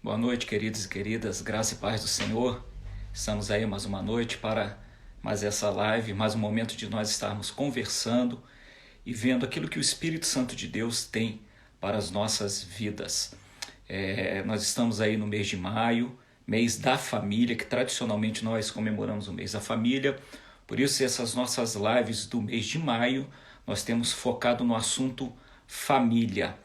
Boa noite, queridos e queridas, graça e paz do Senhor. Estamos aí mais uma noite para mais essa live, mais um momento de nós estarmos conversando e vendo aquilo que o Espírito Santo de Deus tem para as nossas vidas. Nós estamos aí no mês de maio, mês da família, que tradicionalmente nós comemoramos o mês da família. Por isso, essas nossas lives do mês de maio, nós temos focado no assunto família.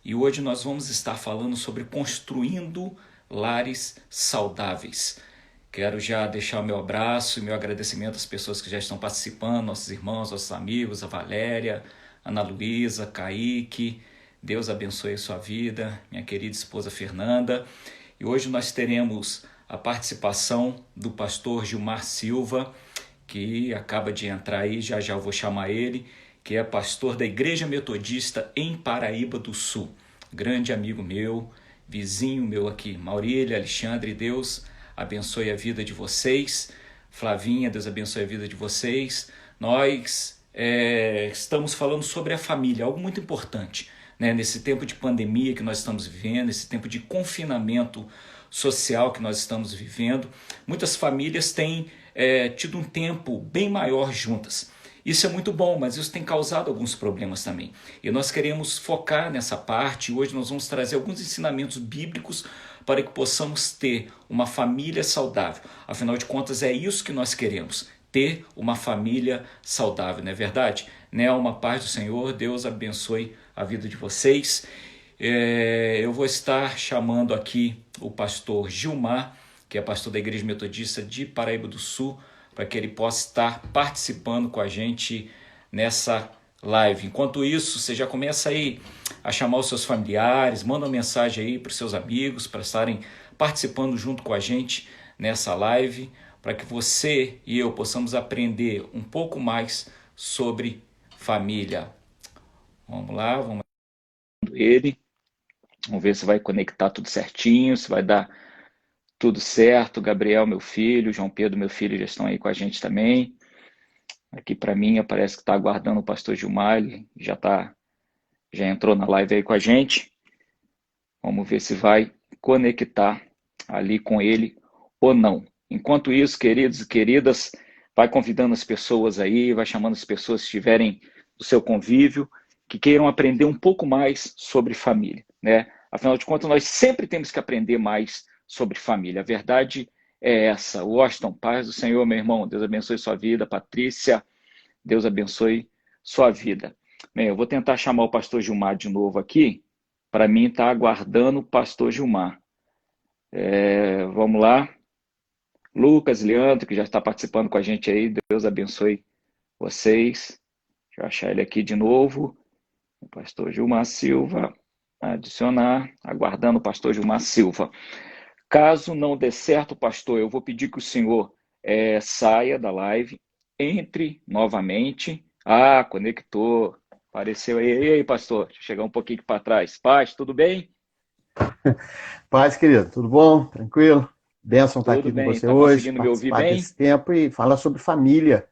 E hoje nós vamos estar falando sobre construindo lares saudáveis. Quero já deixar o meu abraço e meu agradecimento às pessoas que já estão participando, nossos irmãos, nossos amigos, a Valéria, Ana Luísa, Kaique. Deus abençoe a sua vida, minha querida esposa Fernanda. E hoje nós teremos a participação do pastor Gilmar Silva, que acaba de entrar aí, já já eu vou chamar ele, que é pastor da Igreja Metodista em Paraíba do Sul. Grande amigo meu, vizinho meu aqui, Maurília, Alexandre, Deus abençoe a vida de vocês. Flavinha, Deus abençoe a vida de vocês. Nós estamos falando sobre a família, algo muito importante, né? Nesse tempo de pandemia que nós estamos vivendo, nesse tempo de confinamento social que nós estamos vivendo, muitas famílias têm tido um tempo bem maior juntas. Isso é muito bom, mas isso tem causado alguns problemas também. E nós queremos focar nessa parte. Hoje nós vamos trazer alguns ensinamentos bíblicos para que possamos ter uma família saudável. Afinal de contas, é isso que nós queremos, ter uma família saudável, não é verdade? Né? Uma paz do Senhor, Deus abençoe a vida de vocês. Eu vou estar chamando aqui o pastor Gilmar, que é pastor da Igreja Metodista de Paraíba do Sul, para que ele possa estar participando com a gente nessa live. Enquanto isso, você já começa aí a chamar os seus familiares, manda uma mensagem aí para os seus amigos, para estarem participando junto com a gente nessa live, para que você e eu possamos aprender um pouco mais sobre família. Vamos lá, vamos ele. Vamos ver se vai conectar tudo certinho, se vai dar tudo certo. Gabriel, meu filho, João Pedro, meu filho, já estão aí com a gente também. Aqui para mim parece que está aguardando o pastor Gilmar, ele já entrou na live aí com a gente. Vamos ver se vai conectar ali com ele ou não. Enquanto isso, queridos e queridas, vai convidando as pessoas aí, vai chamando as pessoas que estiverem do seu convívio, que queiram aprender um pouco mais sobre família, né? Afinal de contas, nós sempre temos que aprender mais sobre família. A verdade é essa. Washington, paz do Senhor, meu irmão. Deus abençoe sua vida. Patrícia, Deus abençoe sua vida. Bem, eu vou tentar chamar o pastor Gilmar de novo aqui. Para mim, está aguardando o pastor Gilmar. Vamos lá. Lucas, Leandro, que já está participando com a gente aí. Deus abençoe vocês. Deixa eu achar ele aqui de novo. O pastor Gilmar Silva. Adicionar. Aguardando o pastor Gilmar Silva. Caso não dê certo, pastor, eu vou pedir que o senhor saia da live, entre novamente. Conectou. Apareceu aí. E aí, pastor? Deixa eu chegar um pouquinho para trás. Paz, tudo bem? Paz, querido, tudo bom? Tranquilo? Bênção estar Tudo aqui com bem. você Está hoje, conseguindo me ouvir participar bem? desse tempo e falar sobre família,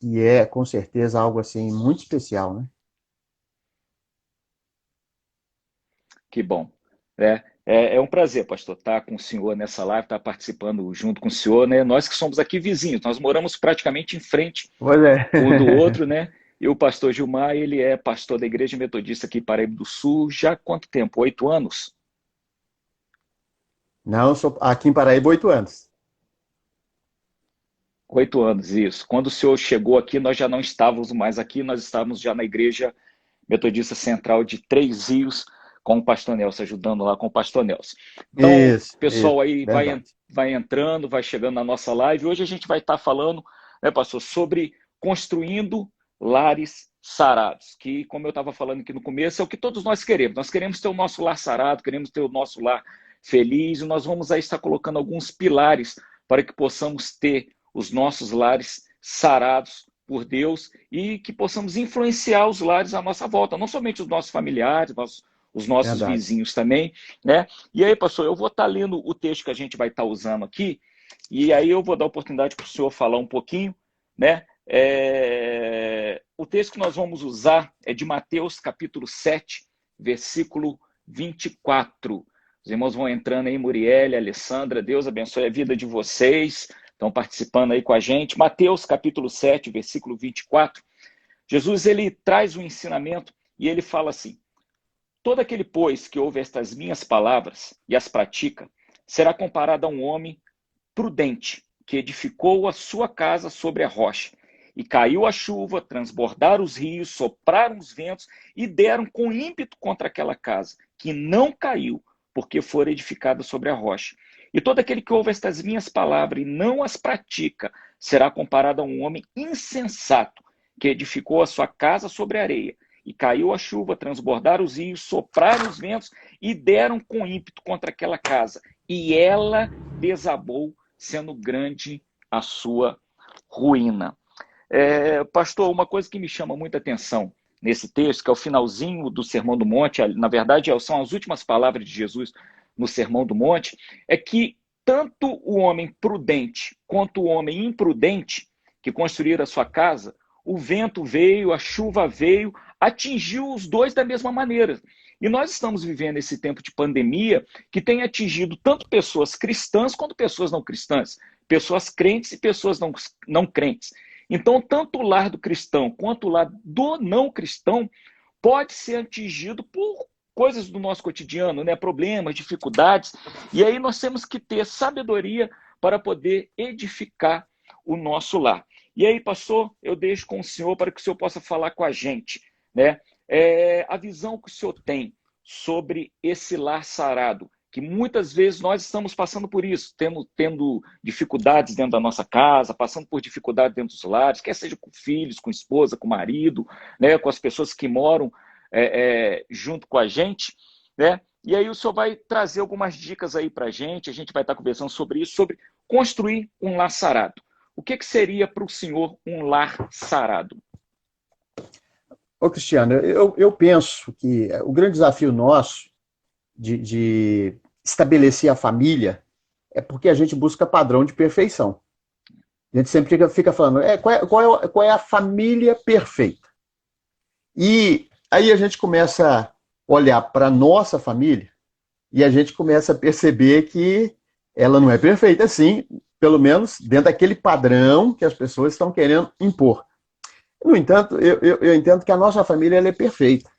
que é com certeza algo assim muito especial, né? Que bom. É um prazer, pastor, estar com o senhor nessa live, estar participando junto com o senhor, né? Nós que somos aqui vizinhos, nós moramos praticamente em frente Pois é. um do outro, né? E o pastor Gilmar, ele é pastor da Igreja Metodista aqui em Paraíba do Sul, já há quanto tempo? 8 anos? Não, eu sou aqui em Paraíba 8 anos. 8 anos, isso. Quando o senhor chegou aqui, nós já não estávamos mais aqui, nós estávamos já na Igreja Metodista Central de Três Rios, com o pastor Nelson, ajudando lá com o pastor Nelson. Então, o Isso, pessoal aí verdade. vai entrando, vai chegando na nossa live. Hoje a gente vai estar falando, né, pastor, sobre construindo lares sarados, que, como eu estava falando aqui no começo, é o que todos nós queremos. Nós queremos ter o nosso lar sarado, queremos ter o nosso lar feliz, e nós vamos aí estar colocando alguns pilares para que possamos ter os nossos lares sarados por Deus e que possamos influenciar os lares à nossa volta, não somente os nossos familiares, os nossos Verdade. vizinhos também, né? E aí, pastor, eu vou estar lendo o texto que a gente vai estar usando aqui, e aí eu vou dar a oportunidade para o senhor falar um pouquinho, né? O texto que nós vamos usar é de Mateus capítulo 7, versículo 24. Os irmãos vão entrando aí, Muriel, Alessandra, Deus abençoe a vida de vocês, estão participando aí com a gente. Mateus capítulo 7, versículo 24. Jesus, ele traz um ensinamento e ele fala assim: todo aquele, pois, que ouve estas minhas palavras e as pratica, será comparado a um homem prudente, que edificou a sua casa sobre a rocha. E caiu a chuva, transbordaram os rios, sopraram os ventos e deram com ímpeto contra aquela casa, que não caiu, porque fora edificada sobre a rocha. E todo aquele que ouve estas minhas palavras e não as pratica, será comparado a um homem insensato, que edificou a sua casa sobre a areia. E caiu a chuva, transbordaram os rios, sopraram os ventos e deram com ímpeto contra aquela casa. E ela desabou, sendo grande a sua ruína. Pastor, uma coisa que me chama muita atenção nesse texto, que é o finalzinho do Sermão do Monte, na verdade são as últimas palavras de Jesus no Sermão do Monte, é que tanto o homem prudente quanto o homem imprudente que construíram a sua casa, o vento veio, a chuva veio, atingiu os dois da mesma maneira. E nós estamos vivendo esse tempo de pandemia que tem atingido tanto pessoas cristãs quanto pessoas não cristãs, pessoas crentes e pessoas não crentes. Então, tanto o lar do cristão quanto o lar do não cristão pode ser atingido por coisas do nosso cotidiano, né? Problemas, dificuldades. E aí nós temos que ter sabedoria para poder edificar o nosso lar. E aí, pastor, eu deixo com o senhor para que o senhor possa falar com a gente, né? A visão que o senhor tem sobre esse lar sarado, que muitas vezes nós estamos passando por isso, tendo dificuldades dentro da nossa casa, passando por dificuldades dentro dos lares, quer seja com filhos, com esposa, com marido, né, com as pessoas que moram junto com a gente, né? E aí o senhor vai trazer algumas dicas aí para a gente vai estar conversando sobre isso, sobre construir um lar sarado. O que seria para o senhor um lar sarado? Ô, Cristiano, eu penso que o grande desafio nosso de estabelecer a família é porque a gente busca padrão de perfeição. A gente sempre fica falando, qual é a família perfeita? E aí a gente começa a olhar para a nossa família e a gente começa a perceber que ela não é perfeita, sim, pelo menos dentro daquele padrão que as pessoas estão querendo impor. No entanto, eu entendo que a nossa família ela é perfeita.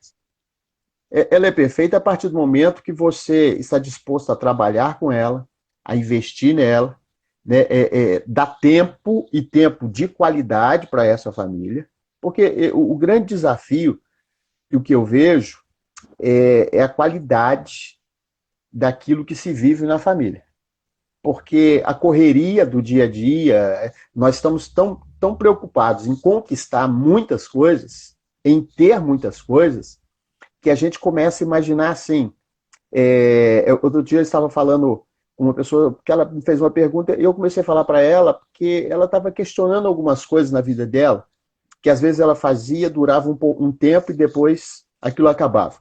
Ela é perfeita a partir do momento que você está disposto a trabalhar com ela, a investir nela, né, dar tempo e tempo de qualidade para essa família, porque o grande desafio, e o que eu vejo, é a qualidade daquilo que se vive na família. Porque a correria do dia a dia, nós estamos tão preocupados em conquistar muitas coisas, em ter muitas coisas, que a gente começa a imaginar assim. Outro dia eu estava falando com uma pessoa, que ela me fez uma pergunta, e eu comecei a falar para ela, porque ela estava questionando algumas coisas na vida dela, que às vezes ela fazia, durava um tempo e depois aquilo acabava.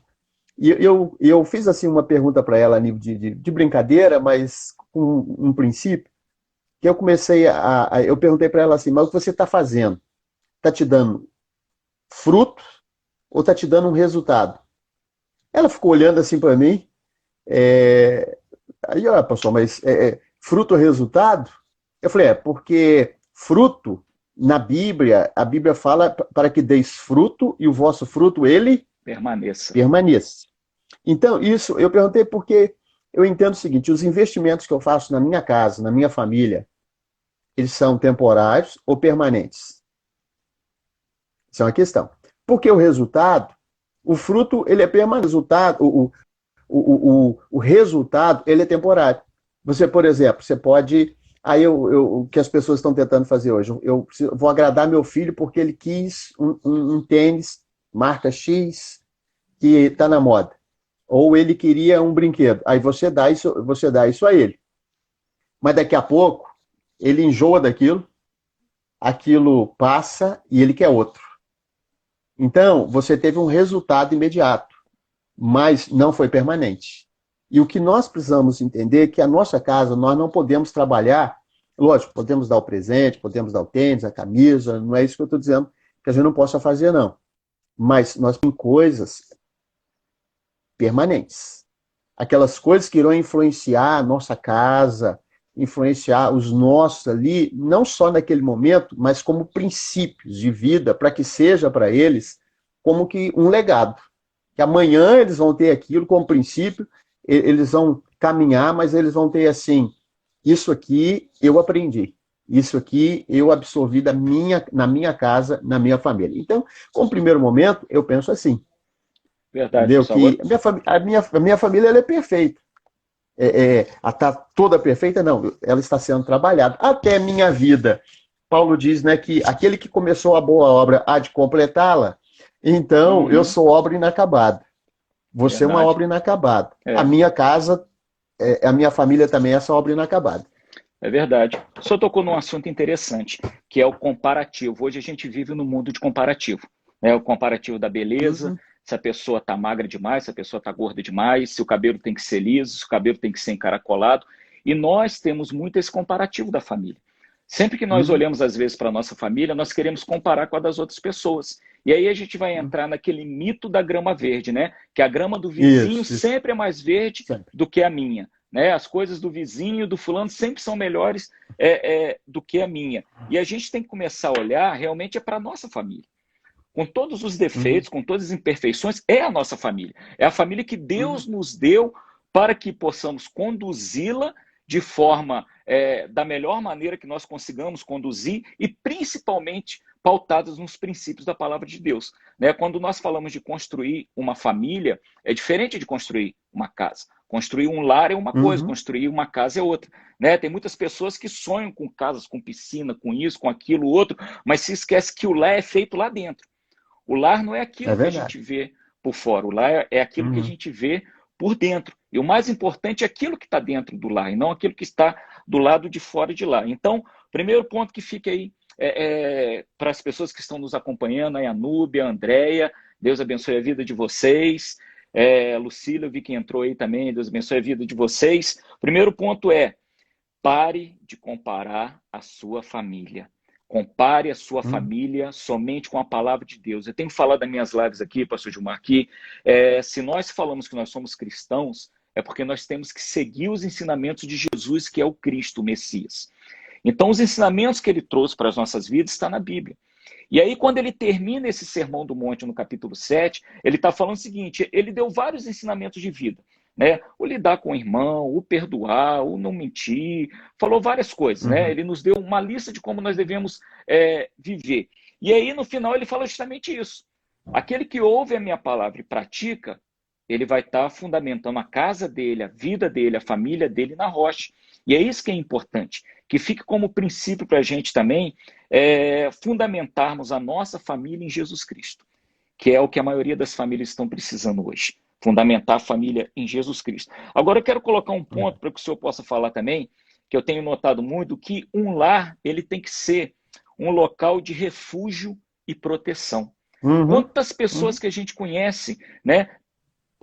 E eu fiz assim uma pergunta para ela a nível de brincadeira, mas com um princípio, que eu comecei eu perguntei para ela assim, mas o que você está fazendo? Está te dando fruto ou está te dando um resultado? Ela ficou olhando assim para mim, aí, ó, pastor, mas fruto ou resultado? Eu falei, porque fruto, na Bíblia, a Bíblia fala para que deis fruto e o vosso fruto, ele permaneça. Então, isso, eu perguntei porque eu entendo o seguinte, os investimentos que eu faço na minha casa, na minha família, eles são temporários ou permanentes? Isso é uma questão. Porque o resultado, o fruto, ele é permanente. O resultado, ele é temporário. Você, por exemplo, você pode... Aí o que as pessoas estão tentando fazer hoje, eu vou agradar meu filho porque ele quis um tênis marca X que está na moda. Ou ele queria um brinquedo. Aí você dá isso a ele. Mas daqui a pouco, ele enjoa daquilo, aquilo passa e ele quer outro. Então, você teve um resultado imediato, mas não foi permanente. E o que nós precisamos entender é que a nossa casa, nós não podemos trabalhar, lógico, podemos dar o presente, podemos dar o tênis, a camisa, não é isso que eu estou dizendo que a gente não possa fazer, não. Mas nós temos coisas permanentes. aquelas coisas que irão influenciar a nossa casa, influenciar os nossos ali, não só naquele momento, mas como princípios de vida, para que seja para eles como que um legado. Que amanhã eles vão ter aquilo como princípio, eles vão caminhar, mas eles vão ter assim, isso aqui eu aprendi, isso aqui eu absorvi na minha casa, na minha família. Então, como primeiro momento, eu penso assim, Verdade, entendeu? pessoal. Que a minha família ela é perfeita. Ela está toda perfeita? Não, ela está sendo trabalhada. Até minha vida. Paulo diz, né, que aquele que começou a boa obra há de completá-la. Então, eu sou obra inacabada. Você é uma obra inacabada. A minha casa, a minha família também é essa obra inacabada. É verdade. O senhor tocou num assunto interessante, que é o comparativo. Hoje a gente vive no mundo de comparativo. Né? O comparativo da beleza, se a pessoa está magra demais, se a pessoa está gorda demais, se o cabelo tem que ser liso, se o cabelo tem que ser encaracolado. E nós temos muito esse comparativo da família. Sempre que nós olhamos, às vezes, para a nossa família, nós queremos comparar com a das outras pessoas. E aí a gente vai entrar naquele mito da grama verde, né? Que a grama do vizinho sempre é mais verde do que a minha. Né? As coisas do vizinho, do fulano, sempre são melhores do que a minha. E a gente tem que começar a olhar realmente para a nossa família. Com todos os defeitos, com todas as imperfeições, é a nossa família. É a família que Deus nos deu para que possamos conduzi-la de forma da melhor maneira que nós consigamos conduzir e principalmente pautadas nos princípios da palavra de Deus. Né? Quando nós falamos de construir uma família, é diferente de construir uma casa. Construir um lar é uma coisa, construir uma casa é outra. Né? Tem muitas pessoas que sonham com casas, com piscina, com isso, com aquilo, outro, mas se esquece que o lar é feito lá dentro. O lar não é aquilo que a gente vê por fora, o lar é aquilo que a gente vê por dentro. E o mais importante é aquilo que está dentro do lar, e não aquilo que está do lado de fora de lá. Então, primeiro ponto que fica aí para as pessoas que estão nos acompanhando, a Núbia, a Andréia, Deus abençoe a vida de vocês. Lucília, eu vi que entrou aí também, Deus abençoe a vida de vocês. Primeiro ponto pare de comparar a sua família. Compare a sua família somente com a palavra de Deus. Eu tenho falado nas minhas lives aqui, pastor Gilmar, que se nós falamos que nós somos cristãos, é porque nós temos que seguir os ensinamentos de Jesus, que é o Cristo, o Messias. Então, os ensinamentos que ele trouxe para as nossas vidas estão na Bíblia. E aí, quando ele termina esse Sermão do Monte, no capítulo 7, ele está falando o seguinte, ele deu vários ensinamentos de vida. Né? O lidar com o irmão, o perdoar, o não mentir, falou várias coisas. Né? Ele nos deu uma lista de como nós devemos viver. E aí, no final, ele fala justamente isso. Aquele que ouve a minha palavra e pratica, ele vai estar fundamentando a casa dele, a vida dele, a família dele na rocha. E é isso que é importante, que fique como princípio para a gente também fundamentarmos a nossa família em Jesus Cristo, que é o que a maioria das famílias estão precisando hoje. Fundamentar a família em Jesus Cristo. Agora eu quero colocar um ponto para que o senhor possa falar também, que eu tenho notado muito, que um lar ele tem que ser um local de refúgio e proteção. Quantas pessoas que a gente conhece, né?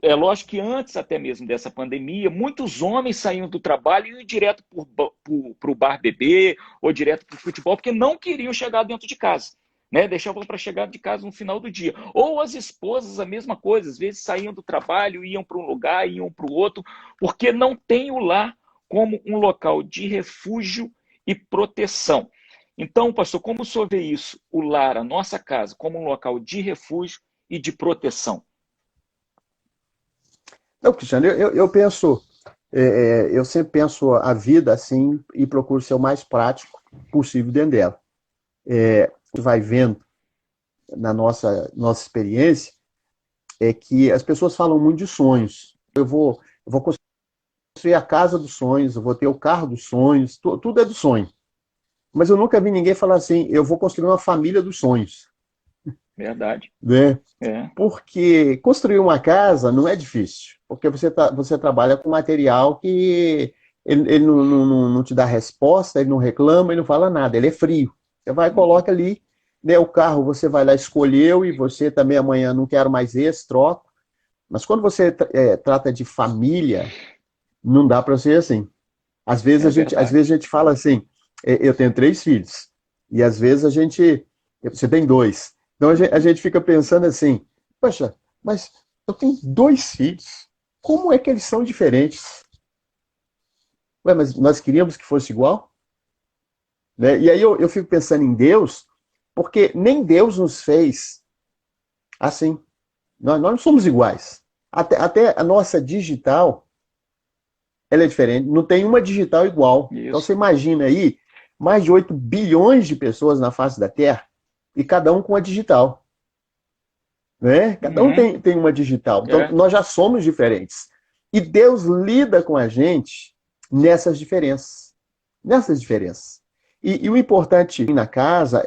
É lógico que antes até mesmo dessa pandemia, muitos homens saíam do trabalho e iam direto para o bar beber ou direto para o futebol, porque não queriam chegar dentro de casa. Né? Deixavam para chegar de casa no final do dia. Ou as esposas, a mesma coisa, às vezes saíam do trabalho, iam para um lugar, iam para o outro, porque não tem o lar como um local de refúgio e proteção. Então, pastor, como o senhor vê isso, o lar, a nossa casa, como um local de refúgio e de proteção? Não, Cristiano, eu penso, eu sempre penso a vida assim e procuro ser o mais prático possível dentro dela. Você vai vendo na nossa experiência é que as pessoas falam muito de sonhos. Eu vou construir a casa dos sonhos, eu vou ter o carro dos sonhos, tudo é do sonho. Mas eu nunca vi ninguém falar assim, eu vou construir uma família dos sonhos. Verdade. Né? Porque construir uma casa não é difícil, porque você trabalha com material que ele não te dá resposta, ele não reclama, ele não fala nada, ele é frio. Você vai e coloca ali, né, o carro você vai lá, escolheu, e você também amanhã não quero mais esse, troco. Mas quando você trata de família, não dá para ser assim. Às vezes a gente fala assim, eu tenho 3 filhos, e às vezes você tem 2. Então a gente fica pensando assim, poxa, mas eu tenho 2 filhos. como é que eles são diferentes? Ué, mas nós queríamos que fosse igual? Né? E aí eu fico pensando em Deus, porque nem Deus nos fez assim. Nós não somos iguais. Até a nossa digital, ela é diferente. Não tem uma digital igual. Isso. Então você imagina aí, mais de 8 bilhões de pessoas na face da Terra, e cada um com uma digital. Né? Cada um tem uma digital. Então nós já somos diferentes. E Deus lida com a gente nessas diferenças. Nessas diferenças. E o importante na casa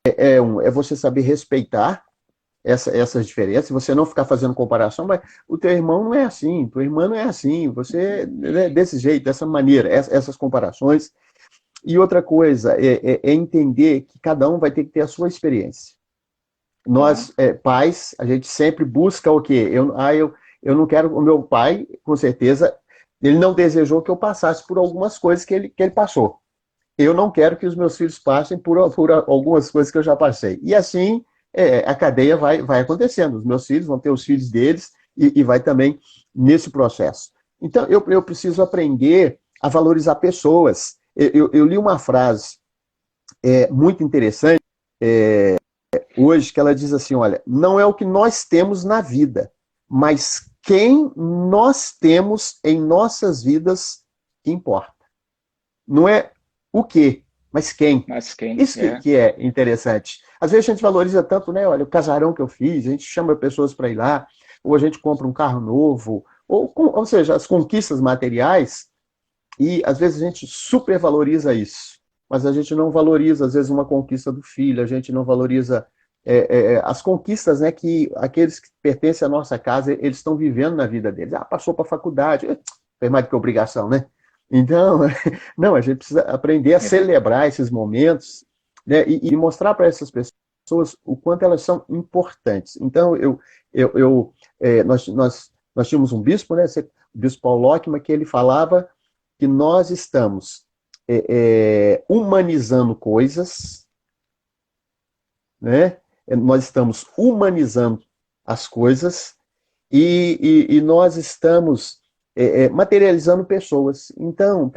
é você saber respeitar essas diferenças, você não ficar fazendo comparação, mas o teu irmão não é assim, tua irmã não é assim, você é desse jeito, dessa maneira, essas comparações. E outra coisa é entender que cada um vai ter que ter a sua experiência. Nós, pais, a gente sempre busca o quê? Eu não quero, o meu pai, com certeza, ele não desejou que eu passasse por algumas coisas que ele passou. Eu não quero que os meus filhos passem por algumas coisas que eu já passei. E assim, a cadeia vai acontecendo. Os meus filhos vão ter os filhos deles e vai também nesse processo. Então, eu preciso aprender a valorizar pessoas. Eu li uma frase muito interessante hoje, que ela diz assim, olha, não é o que nós temos na vida, mas quem nós temos em nossas vidas que importa. Não é o quê, mas quem. Isso que é interessante. Às vezes a gente valoriza tanto, né? Olha, o casarão que eu fiz, a gente chama pessoas para ir lá, ou a gente compra um carro novo, ou seja, as conquistas materiais, e às vezes a gente supervaloriza isso, mas a gente não valoriza, às vezes, uma conquista do filho, a gente não valoriza as conquistas, né, que aqueles que pertencem à nossa casa, eles estão vivendo na vida deles. Passou para a faculdade, fez mais do que obrigação, né? Então, não, a gente precisa aprender a celebrar esses momentos, né, e mostrar para essas pessoas o quanto elas são importantes. Então, nós tínhamos um bispo, né, o bispo Paulo Lockman, que ele falava que nós estamos humanizando coisas, né? Nós estamos humanizando as coisas e nós estamos materializando pessoas. Então,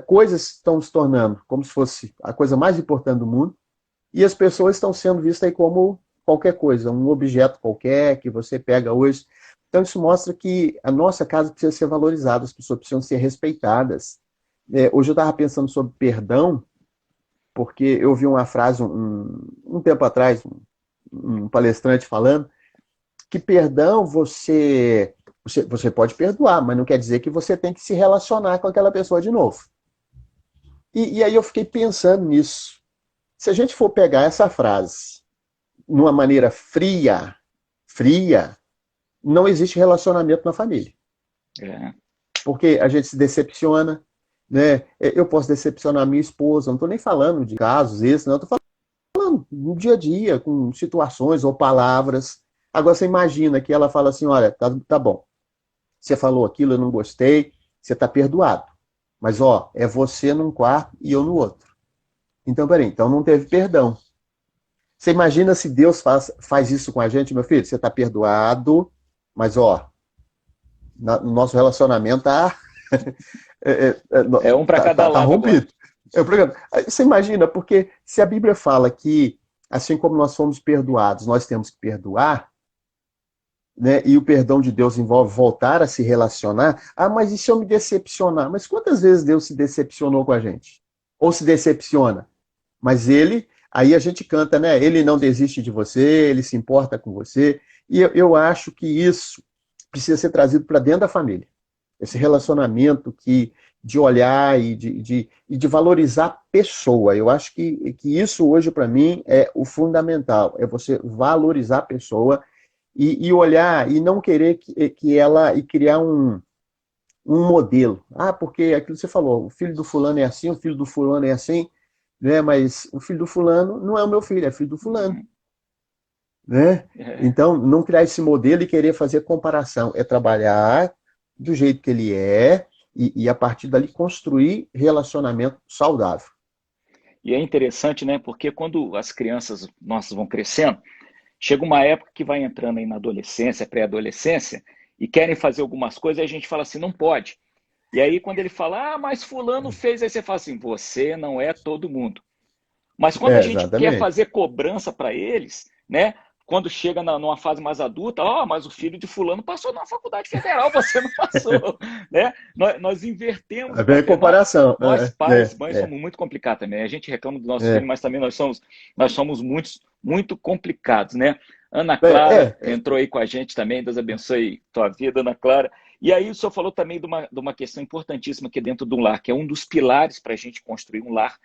coisas estão se tornando como se fosse a coisa mais importante do mundo, e as pessoas estão sendo vistas aí como qualquer coisa, um objeto qualquer que você pega hoje. Então, isso mostra que a nossa casa precisa ser valorizada, as pessoas precisam ser respeitadas. Hoje eu estava pensando sobre perdão, porque eu vi uma frase um tempo atrás, um palestrante falando, que perdão você pode perdoar, mas não quer dizer que você tem que se relacionar com aquela pessoa de novo. E aí eu fiquei pensando nisso. Se a gente for pegar essa frase numa maneira fria, não existe relacionamento na família. Porque a gente se decepciona, né? Eu posso decepcionar a minha esposa, não estou nem falando de casos esses, não, estou falando no dia a dia, com situações ou palavras. Agora você imagina que ela fala assim, olha, tá bom, você falou aquilo, eu não gostei, você está perdoado. Mas, é você num quarto e eu no outro. Então, peraí, então não teve perdão. Você imagina se Deus faz isso com a gente, meu filho? Você está perdoado, mas, no nosso relacionamento tá... um para cada lado. Tá rompido. Você imagina, porque se a Bíblia fala que, assim como nós fomos perdoados, nós temos que perdoar, né, e o perdão de Deus envolve voltar a se relacionar. Mas e se eu me decepcionar? Mas quantas vezes Deus se decepcionou com a gente? Ou se decepciona? Mas aí a gente canta, né? Ele não desiste de você, ele se importa com você. E eu acho que isso precisa ser trazido para dentro da família. Esse relacionamento de olhar e de valorizar a pessoa. Eu acho que isso hoje, para mim, é o fundamental. É você valorizar a pessoa e olhar e não querer que ela... e criar um modelo. Porque aquilo que você falou, o filho do fulano é assim, o filho do fulano é assim, né? Mas o filho do fulano não é o meu filho, é filho do fulano. Né? Então, não criar esse modelo e querer fazer comparação. É trabalhar do jeito que ele é e a partir dali construir relacionamento saudável. E é interessante, né? Porque quando as crianças nossas vão crescendo, chega uma época que vai entrando aí na adolescência, pré-adolescência, e querem fazer algumas coisas, e a gente fala assim, não pode. E aí quando ele fala, mas fulano fez, aí você fala assim, você não é todo mundo. Mas quando a gente quer Exatamente. fazer cobrança para eles, né? Quando chega numa fase mais adulta, mas o filho de fulano passou na faculdade federal, você não passou, né? Nós invertemos É o bem papel. comparação. Nós pais, mães, É, somos muito complicados também. A gente reclama do nosso filho, é, mas também nós somos muito complicados, né? Ana é, Clara é. entrou aí com a gente também, Deus abençoe tua vida, Ana Clara. E aí o senhor falou também de uma questão importantíssima aqui dentro do lar, que é um dos pilares para a gente construir um lar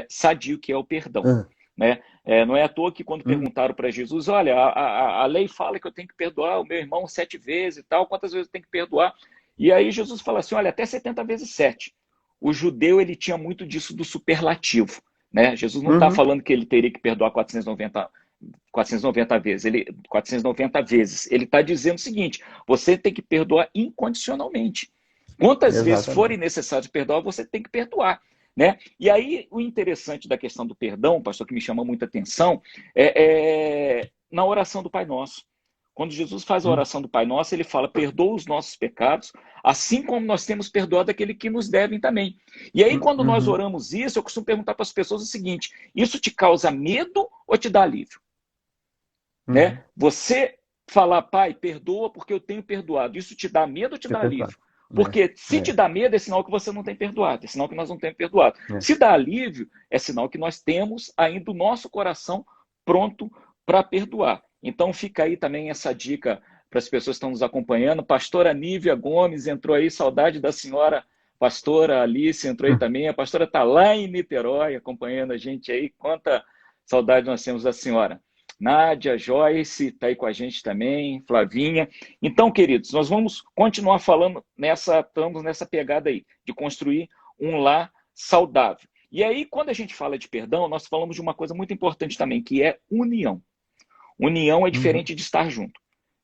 sadio, que é o perdão. Ah, Né? Não é à toa que quando perguntaram para Jesus, olha, a lei fala que eu tenho que perdoar o meu irmão 7 vezes e tal, quantas vezes eu tenho que perdoar? E aí Jesus fala assim, olha, até 70 vezes 7. O judeu, ele tinha muito disso do superlativo. Né? Jesus não está uhum, falando que ele teria que perdoar 490 vezes. 490 vezes. Ele está dizendo o seguinte, você tem que perdoar incondicionalmente. Quantas vezes forem exatamente. necessárias perdoar, você tem que perdoar. Né? E aí, o interessante da questão do perdão, pastor, que me chama muita atenção, na oração do Pai Nosso. Quando Jesus faz a Hum, oração do Pai Nosso, ele fala, perdoa os nossos pecados, assim como nós temos perdoado aquele que nos devem também. E aí, quando nós uhum, oramos isso, eu costumo perguntar para as pessoas o seguinte, isso te causa medo ou te dá alívio? Né? uhum. Você falar, Pai, perdoa porque eu tenho perdoado, isso te dá medo ou te Você dá perdoa. alívio? Porque se te É, dá medo, é sinal que você não tem perdoado, é sinal que nós não temos perdoado. é. Se dá alívio, é sinal que nós temos ainda o nosso coração pronto para perdoar. Então fica aí também essa dica para as pessoas que estão nos acompanhando. Pastora Nívia Gomes entrou aí, saudade da senhora. Pastora Alice entrou aí Hum, também. A pastora está lá em Niterói acompanhando a gente aí. Quanta saudade nós temos da senhora. Nádia, Joyce, está aí com a gente também, Flavinha. Então, queridos, nós vamos continuar falando estamos nessa pegada aí, de construir um lar saudável. E aí, quando a gente fala de perdão, nós falamos de uma coisa muito importante também, que é união. União é uhum. diferente de estar junto.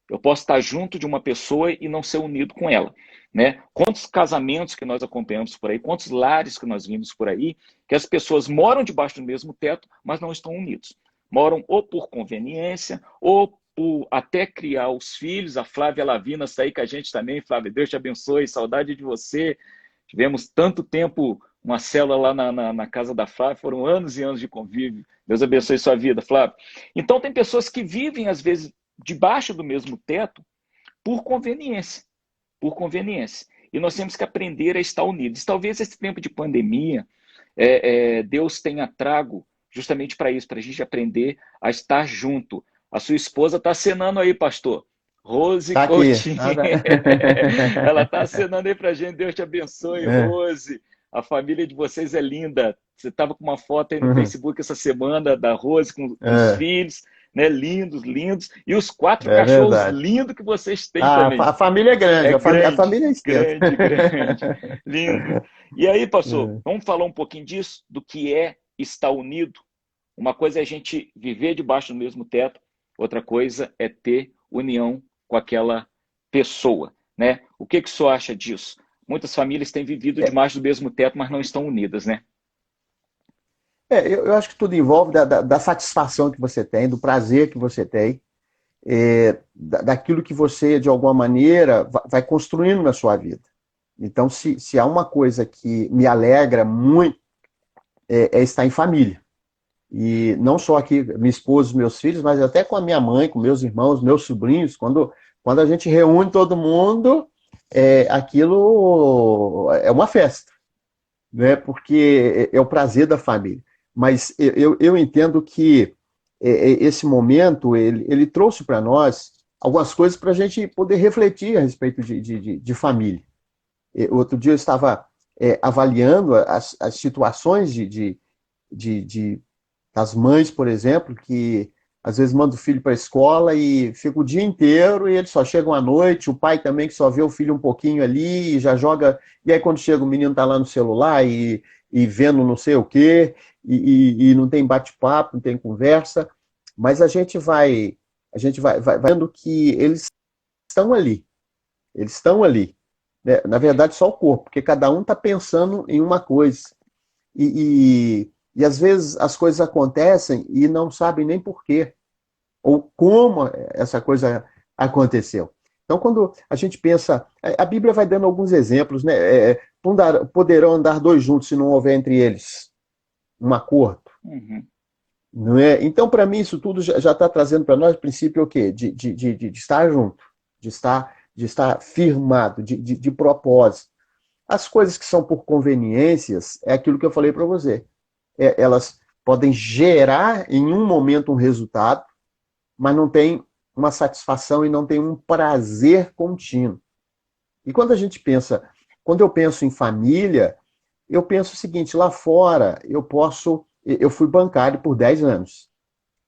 Eu posso estar junto de uma pessoa e não ser unido com ela. Né? Quantos casamentos que nós acompanhamos por aí, quantos lares que nós vimos por aí, que as pessoas moram debaixo do mesmo teto, mas não estão unidos. Moram ou por conveniência, ou por até criar os filhos. A Flávia Lavina está aí com a gente também. Flávia, Deus te abençoe, saudade de você. Tivemos tanto tempo, uma célula lá na casa da Flávia, foram anos e anos de convívio. Deus abençoe sua vida, Flávia. Então, tem pessoas que vivem, às vezes, debaixo do mesmo teto por conveniência. Por conveniência. E nós temos que aprender a estar unidos. Talvez esse tempo de pandemia, Deus tenha trago justamente para isso, para a gente aprender a estar junto. A sua esposa está acenando aí, pastor. Rose Tá aqui. Coutinho. Ah, tá. Ela está acenando aí para a gente. Deus te abençoe, É, Rose. A família de vocês é linda. Você estava com uma foto aí no uhum, Facebook essa semana da Rose com os é, filhos, né? Lindos, lindos. E os 4 é cachorros verdade. lindos que vocês têm também. A família é grande, É a grande, família é extensa. grande, grande. Lindo. E aí, pastor, É, vamos falar um pouquinho disso, do que é estar unido. Uma coisa é a gente viver debaixo do mesmo teto, outra coisa é ter união com aquela pessoa, né? O que o senhor acha disso? Muitas famílias têm vivido é, debaixo do mesmo teto, mas não estão unidas, né? eu acho que tudo envolve da satisfação que você tem, do prazer que você tem, daquilo que você, de alguma maneira, vai construindo na sua vida. Então, se há uma coisa que me alegra muito, é estar em família. E não só aqui, minha esposa, meus filhos, mas até com a minha mãe, com meus irmãos, meus sobrinhos, quando a gente reúne todo mundo, aquilo é uma festa, né? Porque é o prazer da família. Mas eu entendo que esse momento, ele trouxe para nós algumas coisas para a gente poder refletir a respeito de família. Outro dia eu estava avaliando as situações de das mães, por exemplo, que às vezes manda o filho para a escola e fica o dia inteiro e eles só chegam à noite, o pai também que só vê o filho um pouquinho ali e já joga, e aí quando chega o menino está lá no celular e vendo não sei o quê, e não tem bate-papo, não tem conversa, mas a gente vai vendo que eles estão ali, né? Na verdade só o corpo, porque cada um está pensando em uma coisa, e às vezes as coisas acontecem e não sabem nem por quê, ou como essa coisa aconteceu. Então, quando a gente pensa, a Bíblia vai dando alguns exemplos, né? Poderão andar dois juntos se não houver entre eles um acordo. Uhum. Não é? Então, para mim, isso tudo já está trazendo para nós o princípio o quê? De estar junto, de estar firmado, de propósito. As coisas que são por conveniências, é aquilo que eu falei para você. Elas podem gerar em um momento um resultado, mas não tem uma satisfação e não tem um prazer contínuo. E quando eu penso em família, eu penso o seguinte, lá fora eu fui bancário por 10 anos.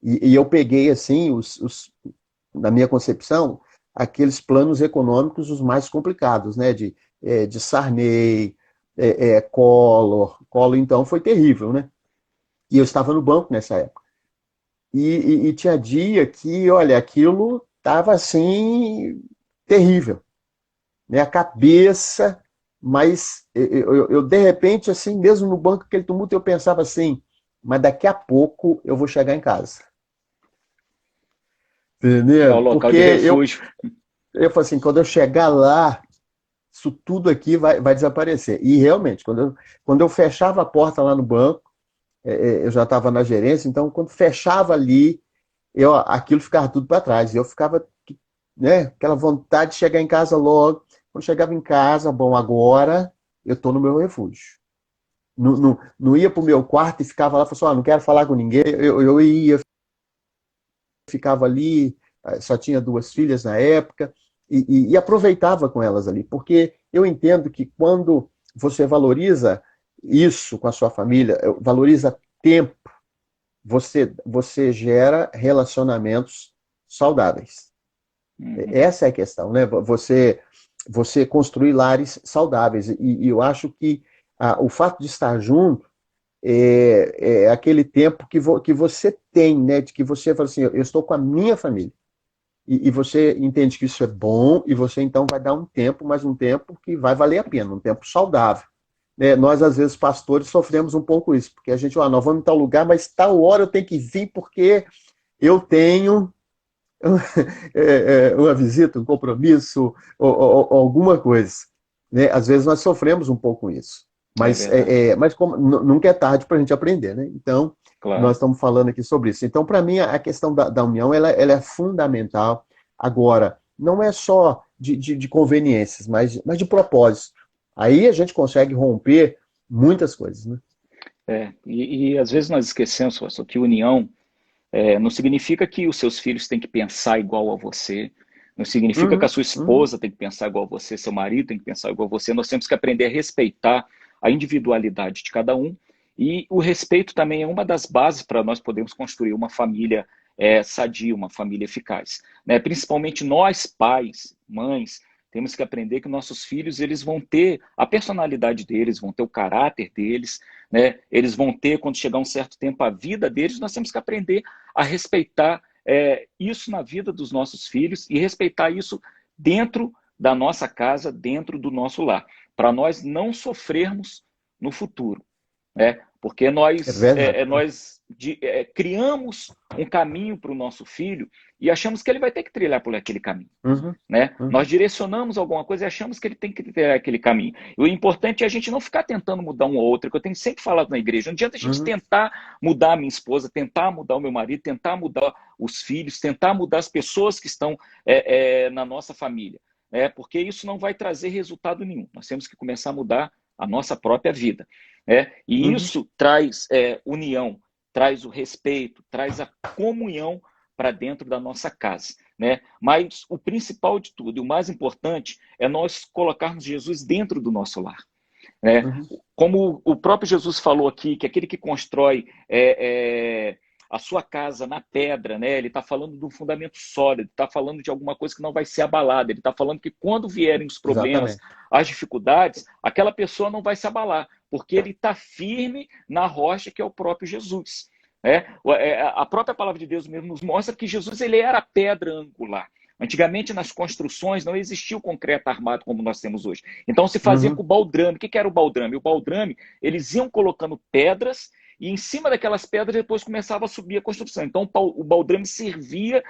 E eu peguei, assim, na minha concepção, aqueles planos econômicos os mais complicados, né? De Sarney, Collor. Collor, então, foi terrível, né? E eu estava no banco nessa época. E tinha dia que, olha, aquilo estava, assim, terrível. Né? A cabeça, mas de repente, assim, mesmo no banco, aquele tumulto, eu pensava assim, mas daqui a pouco eu vou chegar em casa. É o Entendeu? local Porque de refúgio. eu falei assim, quando eu chegar lá, isso tudo aqui vai desaparecer. E realmente, quando eu fechava a porta lá no banco, eu já estava na gerência, então quando fechava ali, aquilo ficava tudo para trás. Eu ficava, né, aquela vontade de chegar em casa logo. Quando chegava em casa, bom, agora eu estou no meu refúgio. Não ia para o meu quarto e ficava lá e falava assim, não quero falar com ninguém. Eu ia, ficava ali, só tinha 2 filhas na época, e aproveitava com elas ali, porque eu entendo que quando você valoriza isso com a sua família, valoriza tempo, você gera relacionamentos saudáveis. Uhum. Essa é a questão, né? Você construir lares saudáveis. E eu acho que o fato de estar junto é aquele tempo que você tem, né? De que você fala assim, eu estou com a minha família. E você entende que isso é bom, e você então vai dar um tempo, mas um tempo que vai valer a pena, um tempo saudável. Né? Nós, às vezes, pastores, sofremos um pouco isso, porque a gente, nós vamos em tal lugar, mas tal hora eu tenho que vir porque eu tenho uma visita, um compromisso, ou alguma coisa. Né? Às vezes nós sofremos um pouco com isso. É verdade, Mas como, nunca é tarde para a gente aprender. Né? Então, nós claro. estamos falando aqui sobre isso. Então, para mim, a questão da união ela é fundamental. Agora, não é só de conveniências, mas de propósito. Aí a gente consegue romper muitas coisas. Né? E às vezes nós esquecemos, pastor, que união não significa que os seus filhos têm que pensar igual a você, não significa que a Uhum, sua uhum. esposa tem que pensar igual a você, seu marido tem que pensar igual a você. Nós temos que aprender a respeitar a individualidade de cada um, e o respeito também é uma das bases para nós podermos construir uma família sadia, uma família eficaz. Né? Principalmente nós, pais, mães, temos que aprender que nossos filhos eles vão ter a personalidade deles, vão ter o caráter deles, né? Eles vão ter, quando chegar um certo tempo, a vida deles. Nós temos que aprender a respeitar isso na vida dos nossos filhos e respeitar isso dentro da nossa casa, dentro do nosso lar, para nós não sofrermos no futuro, né? Porque É verdade. criamos um caminho para o nosso filho e achamos que ele vai ter que trilhar por aquele caminho. Uhum, Né? uhum, Nós direcionamos alguma coisa e achamos que ele tem que ter aquele caminho. E o importante é a gente não ficar tentando mudar um ou outro, que eu tenho sempre falado na igreja. Não adianta a gente uhum. tentar mudar a minha esposa, tentar mudar o meu marido, tentar mudar os filhos, tentar mudar as pessoas que estão na nossa família. Porque isso não vai trazer resultado nenhum. Nós temos que começar a mudar a nossa própria vida. E Uhum. isso traz união, traz o respeito, traz a comunhão para dentro da nossa casa. Né? Mas o principal de tudo, e o mais importante, é nós colocarmos Jesus dentro do nosso lar. Né? Uhum. Como o próprio Jesus falou aqui, que aquele que constrói a sua casa na pedra, né? Ele está falando de um fundamento sólido, está falando de alguma coisa que não vai ser abalada, ele está falando que quando vierem os problemas, Exatamente. as dificuldades, aquela pessoa não vai se abalar, porque ele está firme na rocha que é o próprio Jesus. A própria palavra de Deus mesmo nos mostra que Jesus ele era a pedra angular. Antigamente, nas construções, não existia o concreto armado como nós temos hoje. Então, se fazia com Uhum. o baldrame. O que era o baldrame? O baldrame, eles iam colocando pedras e em cima daquelas pedras depois começava a subir a construção. Então, o baldrame servia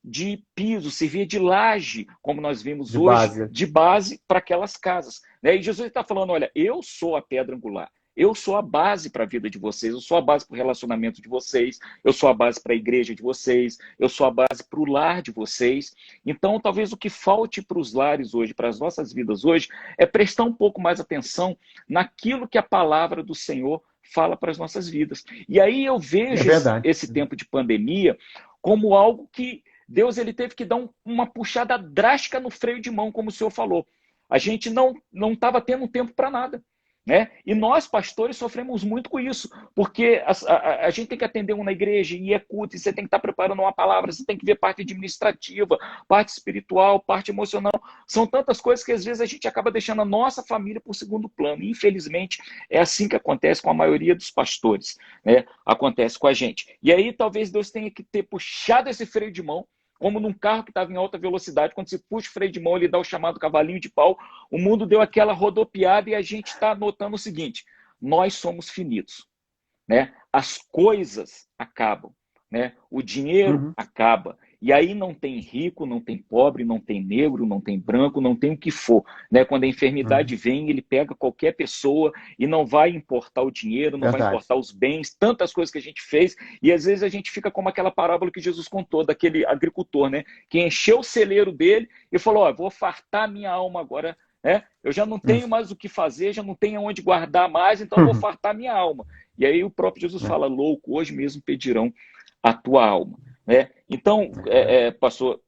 de piso, servia de laje, como nós vimos De hoje, base. de base para aquelas casas. Né? E Jesus está falando, olha, eu sou a pedra angular. Eu sou a base para a vida de vocês, eu sou a base para o relacionamento de vocês, eu sou a base para a igreja de vocês, eu sou a base para o lar de vocês. Então, talvez o que falte para os lares hoje, para as nossas vidas hoje, é prestar um pouco mais atenção naquilo que a palavra do Senhor fala para as nossas vidas. E aí eu vejo esse tempo de pandemia como algo que Deus ele teve que dar uma puxada drástica no freio de mão, como o senhor falou. A gente não estava tendo tempo para nada. Né? E nós, pastores, sofremos muito com isso, porque a gente tem que atender um na igreja e é culto, e você tem que estar preparando uma palavra, você tem que ver parte administrativa, parte espiritual, parte emocional. São tantas coisas que às vezes a gente acaba deixando a nossa família por segundo plano. E, infelizmente, é assim que acontece com a maioria dos pastores, né? Acontece com a gente. E aí talvez Deus tenha que ter puxado esse freio de mão, como num carro que estava em alta velocidade, quando você puxa o freio de mão, ele dá o chamado cavalinho de pau, o mundo deu aquela rodopiada e a gente está notando o seguinte, nós somos finitos, né? As coisas acabam, né? O dinheiro acaba, e aí não tem rico, não tem pobre, não tem negro, não tem branco, não tem o que for, né? Quando a enfermidade vem, ele pega qualquer pessoa e não vai importar o dinheiro, não vai importar os bens, tantas coisas que a gente fez, e às vezes a gente fica como aquela parábola que Jesus contou, daquele agricultor, né? Que encheu o celeiro dele e falou, ó, vou fartar minha alma agora, né? Eu já não tenho mais o que fazer, já não tenho onde guardar mais, então eu vou fartar minha alma. E aí o próprio Jesus fala, louco, hoje mesmo pedirão a tua alma. Né? Então, pastor,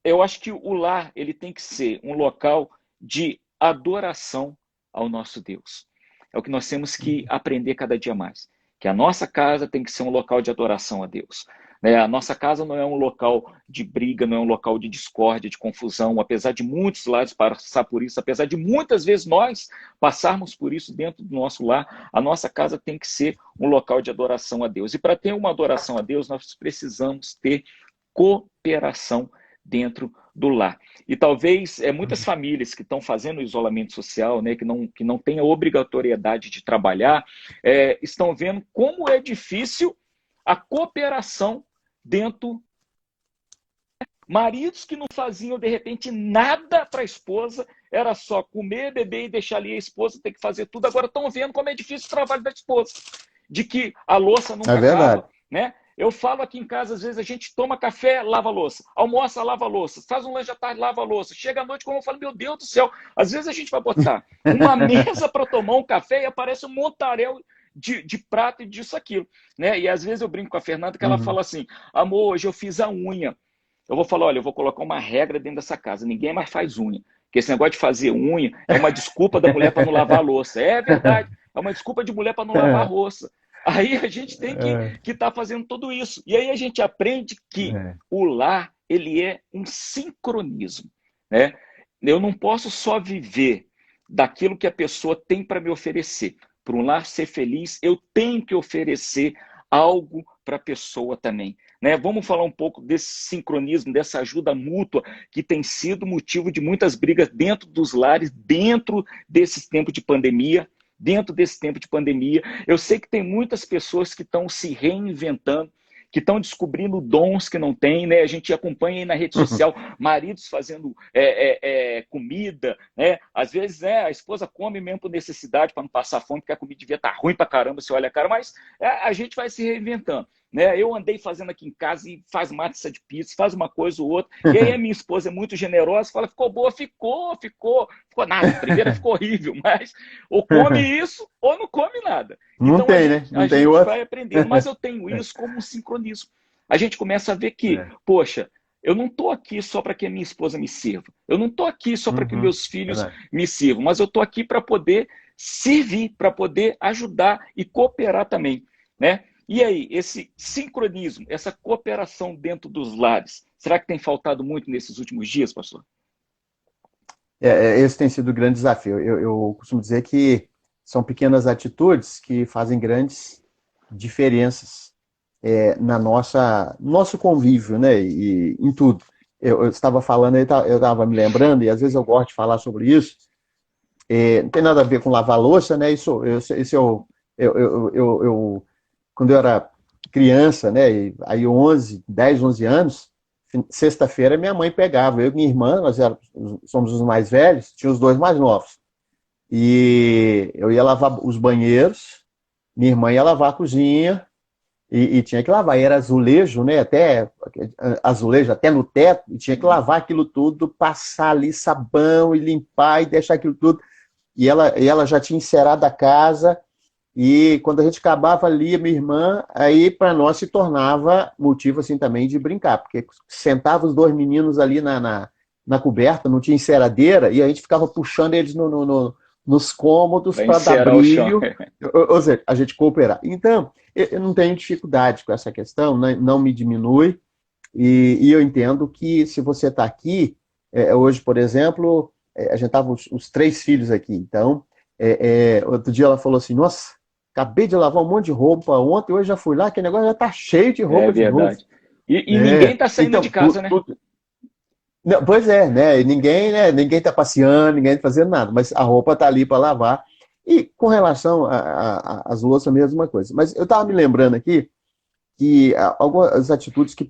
eu acho que o lar ele tem que ser um local de adoração ao nosso Deus. É o que nós temos que aprender cada dia mais. Que a nossa casa tem que ser um local de adoração a Deus. Né? A nossa casa não é um local de briga, não é um local de discórdia, de confusão, apesar de muitos lares passar por isso, apesar de muitas vezes nós passarmos por isso dentro do nosso lar, a nossa casa tem que ser um local de adoração a Deus. E para ter uma adoração a Deus, nós precisamos ter cooperação dentro do lar. E talvez muitas famílias que estão fazendo o isolamento social, né, que não têm a obrigatoriedade de trabalhar, estão vendo como é difícil a cooperação dentro. Maridos que não faziam, de repente, nada para a esposa, era só comer, beber e deixar ali a esposa ter que fazer tudo. Agora estão vendo como é difícil o trabalho da esposa, de que a louça nunca acaba. Né? Eu falo aqui em casa, às vezes a gente toma café, lava a louça, almoça, lava a louça, faz um lanche à tarde, lava a louça, chega à noite, como eu falo, meu Deus do céu, às vezes a gente vai botar uma mesa para tomar um café e aparece um montaréu de prato e disso, aquilo. Né? E às vezes eu brinco com a Fernanda que ela fala assim, amor, hoje eu fiz a unha. Eu vou falar, olha, eu vou colocar uma regra dentro dessa casa, ninguém mais faz unha. Porque esse negócio de fazer unha é uma desculpa da mulher para não lavar a louça. É verdade, é uma desculpa de mulher para não lavar a louça. Aí a gente tem que estar fazendo tudo isso. E aí a gente aprende que o lar, ele é um sincronismo. Né? Eu não posso só viver daquilo que a pessoa tem para me oferecer. Para um lar ser feliz, eu tenho que oferecer algo para a pessoa também. Né? Vamos falar um pouco desse sincronismo, dessa ajuda mútua, que tem sido motivo de muitas brigas dentro dos lares, dentro desses tempos de pandemia. Eu sei que tem muitas pessoas que estão se reinventando, que estão descobrindo dons que não têm, né? A gente acompanha aí na rede social maridos fazendo comida, né? Às vezes a esposa come mesmo por necessidade, para não passar fome, porque a comida devia estar ruim para caramba, você olha a cara, mas a gente vai se reinventando. Né? Eu andei fazendo aqui em casa e faz massa de pizza, faz uma coisa ou outra, e aí a minha esposa é muito generosa, fala, ficou boa, ficou nada, primeiro ficou horrível, mas ou come isso ou não come nada. Não então tem, né? A gente vai aprendendo, mas eu tenho isso como um sincronismo. A gente começa a ver que, poxa, eu não estou aqui só para que a minha esposa me sirva, eu não estou aqui só para que meus filhos me sirvam, mas eu estou aqui para poder servir, para poder ajudar e cooperar também, né? E aí, esse sincronismo, essa cooperação dentro dos lares, será que tem faltado muito nesses últimos dias, pastor? Esse tem sido o grande desafio. Eu costumo dizer que são pequenas atitudes que fazem grandes diferenças no nosso convívio, né? E em tudo. Eu estava falando, eu estava me lembrando, e às vezes eu gosto de falar sobre isso. Não tem nada a ver com lavar louça, né? Quando eu era criança, né, aí 10, 11 anos, sexta-feira minha mãe pegava, eu e minha irmã, somos os mais velhos, tinha os dois mais novos. E eu ia lavar os banheiros, minha irmã ia lavar a cozinha, e tinha que lavar. E era azulejo, né? Até azulejo, até no teto, e tinha que lavar aquilo tudo, passar ali sabão e limpar e deixar aquilo tudo. E ela já tinha encerado a casa, e quando a gente acabava ali, minha irmã, aí para nós se tornava motivo assim também de brincar, porque sentava os dois meninos ali na coberta, não tinha enceradeira, e a gente ficava puxando eles nos cômodos para dar brilho, ou seja, a gente cooperar. Então, eu não tenho dificuldade com essa questão, não me diminui, e eu entendo que se você está aqui, hoje, por exemplo, a gente estava os três filhos aqui, então, outro dia ela falou assim, nossa, acabei de lavar um monte de roupa ontem, hoje já fui lá, que negócio já está cheio de roupa de novo. E ninguém está saindo então, de casa, né? Não, pois é, né? Ninguém está passeando, ninguém está fazendo nada, mas a roupa está ali para lavar. E com relação às louças, a mesma coisa. Mas eu estava me lembrando aqui que algumas atitudes que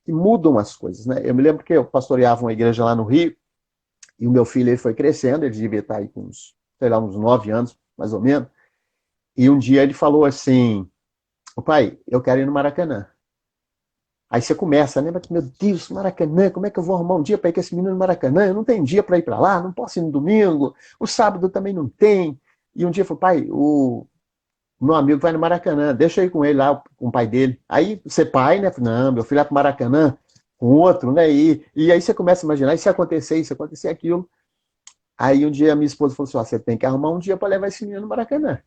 mudam as coisas, né? Eu me lembro que eu pastoreava uma igreja lá no Rio, e o meu filho ele foi crescendo, ele devia estar aí com uns 9 anos, mais ou menos. E um dia ele falou assim, pai, eu quero ir no Maracanã. Aí você começa, né? Meu Deus, Maracanã, como é que eu vou arrumar um dia para ir com esse menino no Maracanã? Eu não tenho dia para ir para lá, não posso ir no domingo, o sábado também não tem. E um dia eu falei, pai, o meu amigo vai no Maracanã, deixa eu ir com ele lá, com o pai dele. Aí você pai, né? Não, meu filho vai para o Maracanã com outro, né? E aí você começa a imaginar, e se acontecer isso, acontecer aquilo. Aí um dia a minha esposa falou assim, você tem que arrumar um dia para levar esse menino no Maracanã.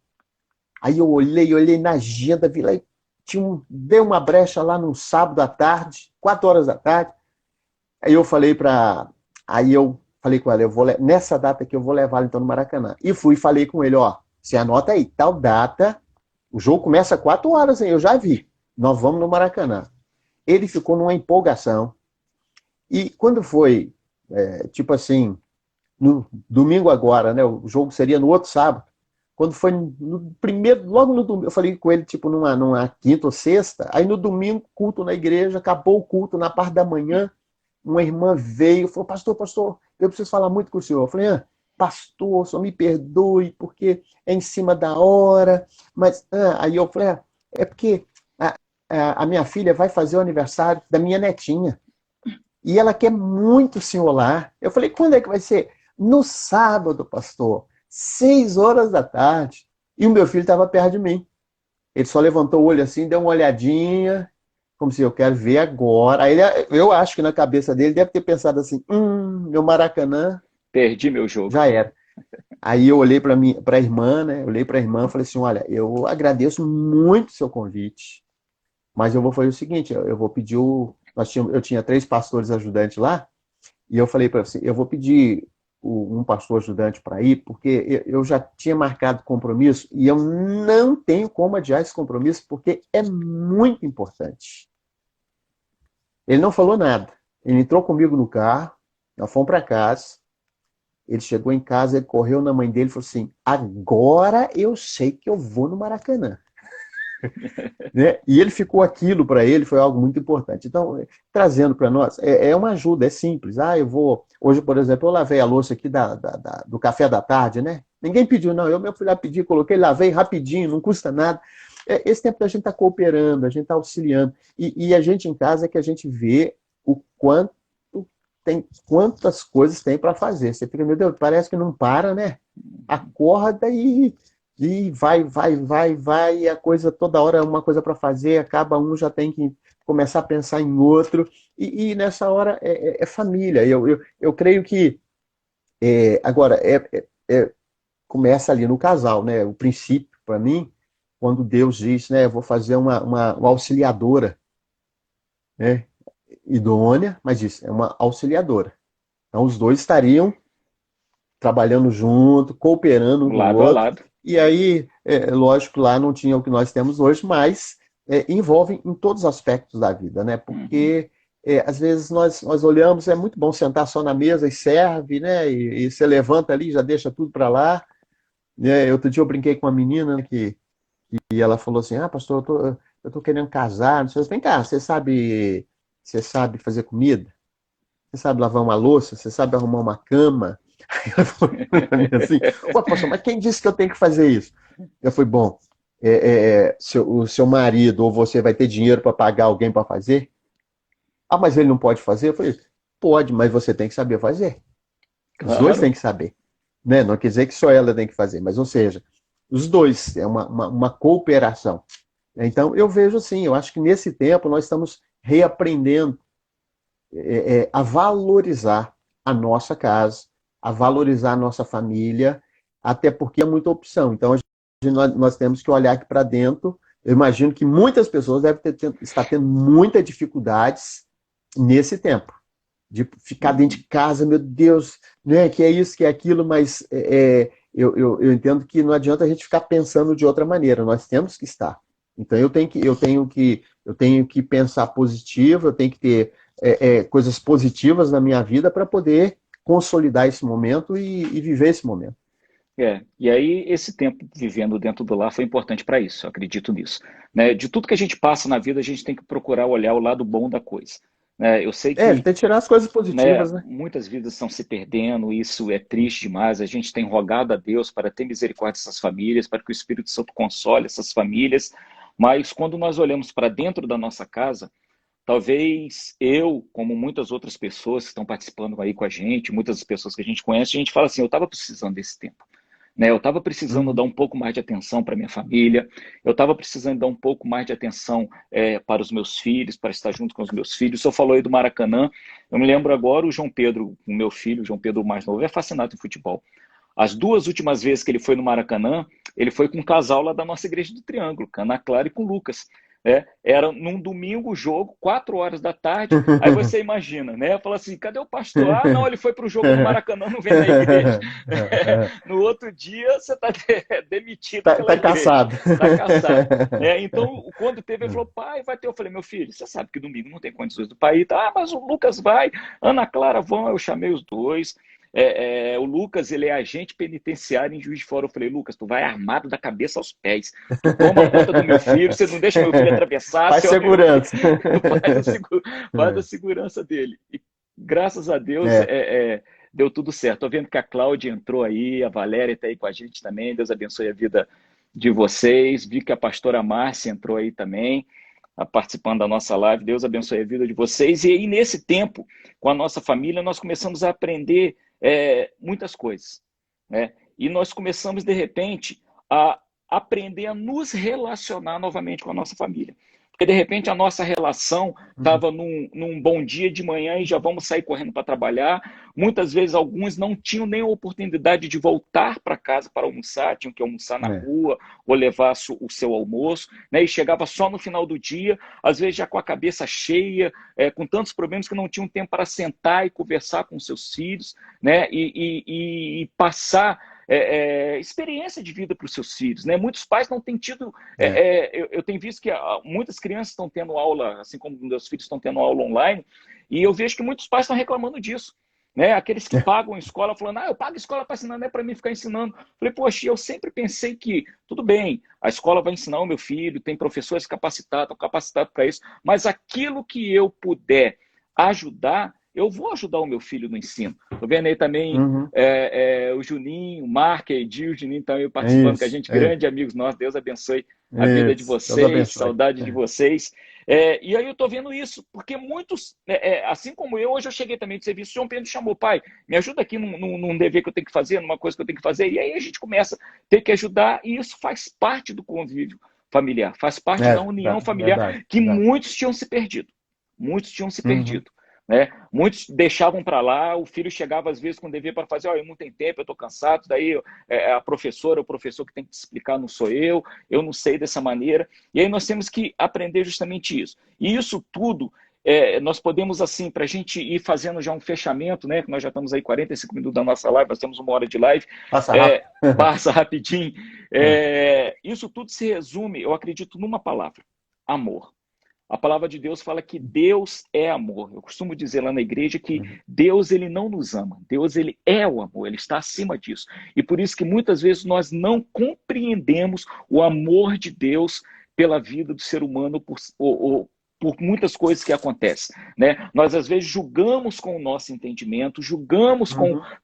Aí eu olhei na agenda, vi lá, deu uma brecha lá no sábado à tarde, 4 horas da tarde. Aí eu falei com ela, nessa data aqui eu vou levá-lo então no Maracanã. E falei com ele, ó, você anota aí, tal data, o jogo começa 4 horas, hein, eu já vi. Nós vamos no Maracanã. Ele ficou numa empolgação. E quando foi, tipo assim, no domingo agora, né, o jogo seria no outro sábado, quando foi no primeiro, logo no domingo, eu falei com ele, tipo, numa quinta ou sexta, aí no domingo, culto na igreja, acabou o culto, na parte da manhã, uma irmã veio, falou, pastor, eu preciso falar muito com o senhor. Eu falei, pastor, só me perdoe, porque é em cima da hora, mas, aí eu falei, é porque a minha filha vai fazer o aniversário da minha netinha, e ela quer muito o senhor lá. Eu falei, quando é que vai ser? No sábado, pastor. 6 horas da tarde, e o meu filho estava perto de mim. Ele só levantou o olho assim, deu uma olhadinha, como se eu quero ver agora. Aí eu acho que na cabeça dele deve ter pensado assim, meu Maracanã... Perdi meu jogo. Já era. Aí eu olhei para a irmã, né? Olhei para a irmã e falei assim, olha, eu agradeço muito o seu convite, mas eu vou fazer o seguinte, eu vou pedir eu tinha 3 pastores ajudantes lá, e eu falei para você, eu vou pedir um pastor ajudante para ir, porque eu já tinha marcado compromisso e eu não tenho como adiar esse compromisso, porque é muito importante. Ele não falou nada. Ele entrou comigo no carro, nós fomos para casa, ele chegou em casa, ele correu na mãe dele e falou assim, agora eu sei que eu vou no Maracanã. Né? E ele ficou aquilo para ele, foi algo muito importante. Então, trazendo para nós, é uma ajuda, é simples. Eu vou. Hoje, por exemplo, eu lavei a louça aqui do café da tarde, né? Ninguém pediu, não. Eu fui lá pedir, coloquei, lavei rapidinho, não custa nada. Esse tempo a gente está cooperando, a gente está auxiliando. E a gente em casa é que a gente vê o quantas coisas tem para fazer. Você fica, meu Deus, parece que não para, né? Acorda e vai, e a coisa toda hora é uma coisa para fazer, acaba já tem que começar a pensar em outro, e nessa hora é família. Eu creio que agora começa ali no casal, né? O princípio, para mim, quando Deus diz, né, eu vou fazer uma auxiliadora, né? Idônea, mas diz, é uma auxiliadora. Então os dois estariam trabalhando junto, cooperando um com o outro. Lado a lado. E aí, lógico, lá não tinha o que nós temos hoje, mas envolve em todos os aspectos da vida, né? Porque às vezes nós olhamos, é muito bom sentar só na mesa e serve, né? E você levanta ali, já deixa tudo para lá. Outro dia eu brinquei com uma menina, né, e ela falou assim, pastor, eu tô querendo casar, não sei, vem cá, você sabe você sabe fazer comida? Você sabe lavar uma louça? Você sabe arrumar uma cama? Aí ela falou pra mim assim, "Ô, pastor, mas quem disse que eu tenho que fazer isso?" Eu falei, bom, o seu marido ou você vai ter dinheiro para pagar alguém para fazer? Ah, mas ele não pode fazer? Eu falei, pode, mas você tem que saber fazer. Os dois Claro. têm que saber. Né? Não quer dizer que só ela tem que fazer, mas, ou seja, os dois, é uma cooperação. Então, eu vejo assim, eu acho que nesse tempo nós estamos reaprendendo a valorizar a nossa casa, a valorizar a nossa família, até porque é muita opção. Então, nós temos que olhar aqui para dentro. Eu imagino que muitas pessoas devem estar tendo muitas dificuldades nesse tempo, de ficar dentro de casa, meu Deus, né, que é isso, que é aquilo, mas eu entendo que não adianta a gente ficar pensando de outra maneira, nós temos que estar. Então eu tenho que pensar positivo, eu tenho que ter coisas positivas na minha vida para poder consolidar esse momento e viver esse momento. E aí esse tempo vivendo dentro do lar foi importante para isso, eu acredito nisso. Né? De tudo que a gente passa na vida, a gente tem que procurar olhar o lado bom da coisa. Né? Eu sei que, Tem que tirar as coisas né, positivas, né? muitas vidas estão se perdendo, isso é triste demais. A gente tem rogado a Deus para ter misericórdia dessas famílias, para que o Espírito Santo console essas famílias, mas quando nós olhamos para dentro da nossa casa, talvez eu, como muitas outras pessoas que estão participando aí com a gente, muitas pessoas que a gente conhece, a gente fala assim, eu estava precisando desse tempo. Né? Eu estava precisando dar um pouco mais de atenção para minha família, eu estava precisando dar um pouco mais de atenção para os meus filhos, para estar junto com os meus filhos. O senhor falou aí do Maracanã, eu me lembro agora o João Pedro, o meu filho, o João Pedro mais novo, é fascinado em futebol. As duas últimas vezes que ele foi no Maracanã, ele foi com um casal lá da nossa igreja do Triângulo, com a Ana Clara e com o Lucas. Era num domingo o jogo, 4 horas da tarde, aí você imagina, né? Fala assim, cadê o pastor? Ah, não, ele foi para o jogo no Maracanã, não vem na igreja. No outro dia, você está demitido pela Tá igreja. caçado. Está caçado. Então, quando teve, ele falou, pai, vai ter. Eu falei, meu filho, você sabe que domingo não tem condições do pai. Ah, mas o Lucas vai, Ana Clara vão. Eu chamei os dois. O Lucas, ele é agente penitenciário em Juiz de Fora. Eu falei, Lucas, tu vai armado da cabeça aos pés. Tu toma conta do meu filho, você não deixa meu filho atravessar. Faz segurança. Faz a segurança dele. E graças a Deus, É. deu tudo certo. Tô vendo que a Cláudia entrou aí, a Valéria está aí com a gente também. Deus abençoe a vida de vocês. Vi que a pastora Márcia entrou aí também, participando da nossa live. Deus abençoe a vida de vocês. E aí, nesse tempo, com a nossa família, nós começamos a aprender muitas coisas. Né? E nós começamos, de repente, a aprender a nos relacionar novamente com a nossa família. Porque, de repente, a nossa relação estava num bom dia de manhã e já vamos sair correndo para trabalhar. Muitas vezes, alguns não tinham nem a oportunidade de voltar para casa para almoçar, tinham que almoçar na rua ou levar o seu almoço, né? E chegava só no final do dia, às vezes já com a cabeça cheia, com tantos problemas que não tinham tempo para sentar e conversar com seus filhos, né? E passar experiência de vida para os seus filhos, né? Muitos pais não têm tido. Eu tenho visto que muitas crianças estão tendo aula, assim como meus filhos estão tendo aula online, e eu vejo que muitos pais estão reclamando disso. Né? Aqueles que pagam a escola falando, eu pago a escola para ensinar, não é para mim ficar ensinando. Falei, poxa, eu sempre pensei que, tudo bem, a escola vai ensinar o meu filho, tem professores capacitados para isso, mas aquilo que eu puder ajudar, eu vou ajudar o meu filho no ensino. Estou vendo aí também o Juninho, o Marco, a Edil, o Juninho também participando com a gente, grande amigos nossos. Deus abençoe a vida de vocês, saudade de vocês. E aí eu estou vendo isso, porque muitos, assim como eu, hoje eu cheguei também de serviço, o João Pedro chamou, pai, me ajuda aqui num dever que eu tenho que fazer, numa coisa que eu tenho que fazer, e aí a gente começa a ter que ajudar, e isso faz parte do convívio familiar, faz parte da união familiar, que muitos tinham se perdido. Muitos tinham se perdido. Né? Muitos deixavam para lá, o filho chegava às vezes com dever para fazer, eu não tenho tempo, eu estou cansado, daí a professora, o professor que tem que te explicar não sou eu não sei dessa maneira, e aí nós temos que aprender justamente isso. E isso tudo, nós podemos assim, para a gente ir fazendo já um fechamento, né? Que nós já estamos aí 45 minutos da nossa live, nós temos 1 hora de live, passa rapidinho, isso tudo se resume, eu acredito, numa palavra: amor. A palavra de Deus fala que Deus é amor. Eu costumo dizer lá na igreja que Deus, ele não nos ama. Deus, ele é o amor, ele está acima disso. E por isso que muitas vezes nós não compreendemos o amor de Deus pela vida do ser humano, por muitas coisas que acontecem, né? Nós, às vezes, julgamos com o nosso entendimento, julgamos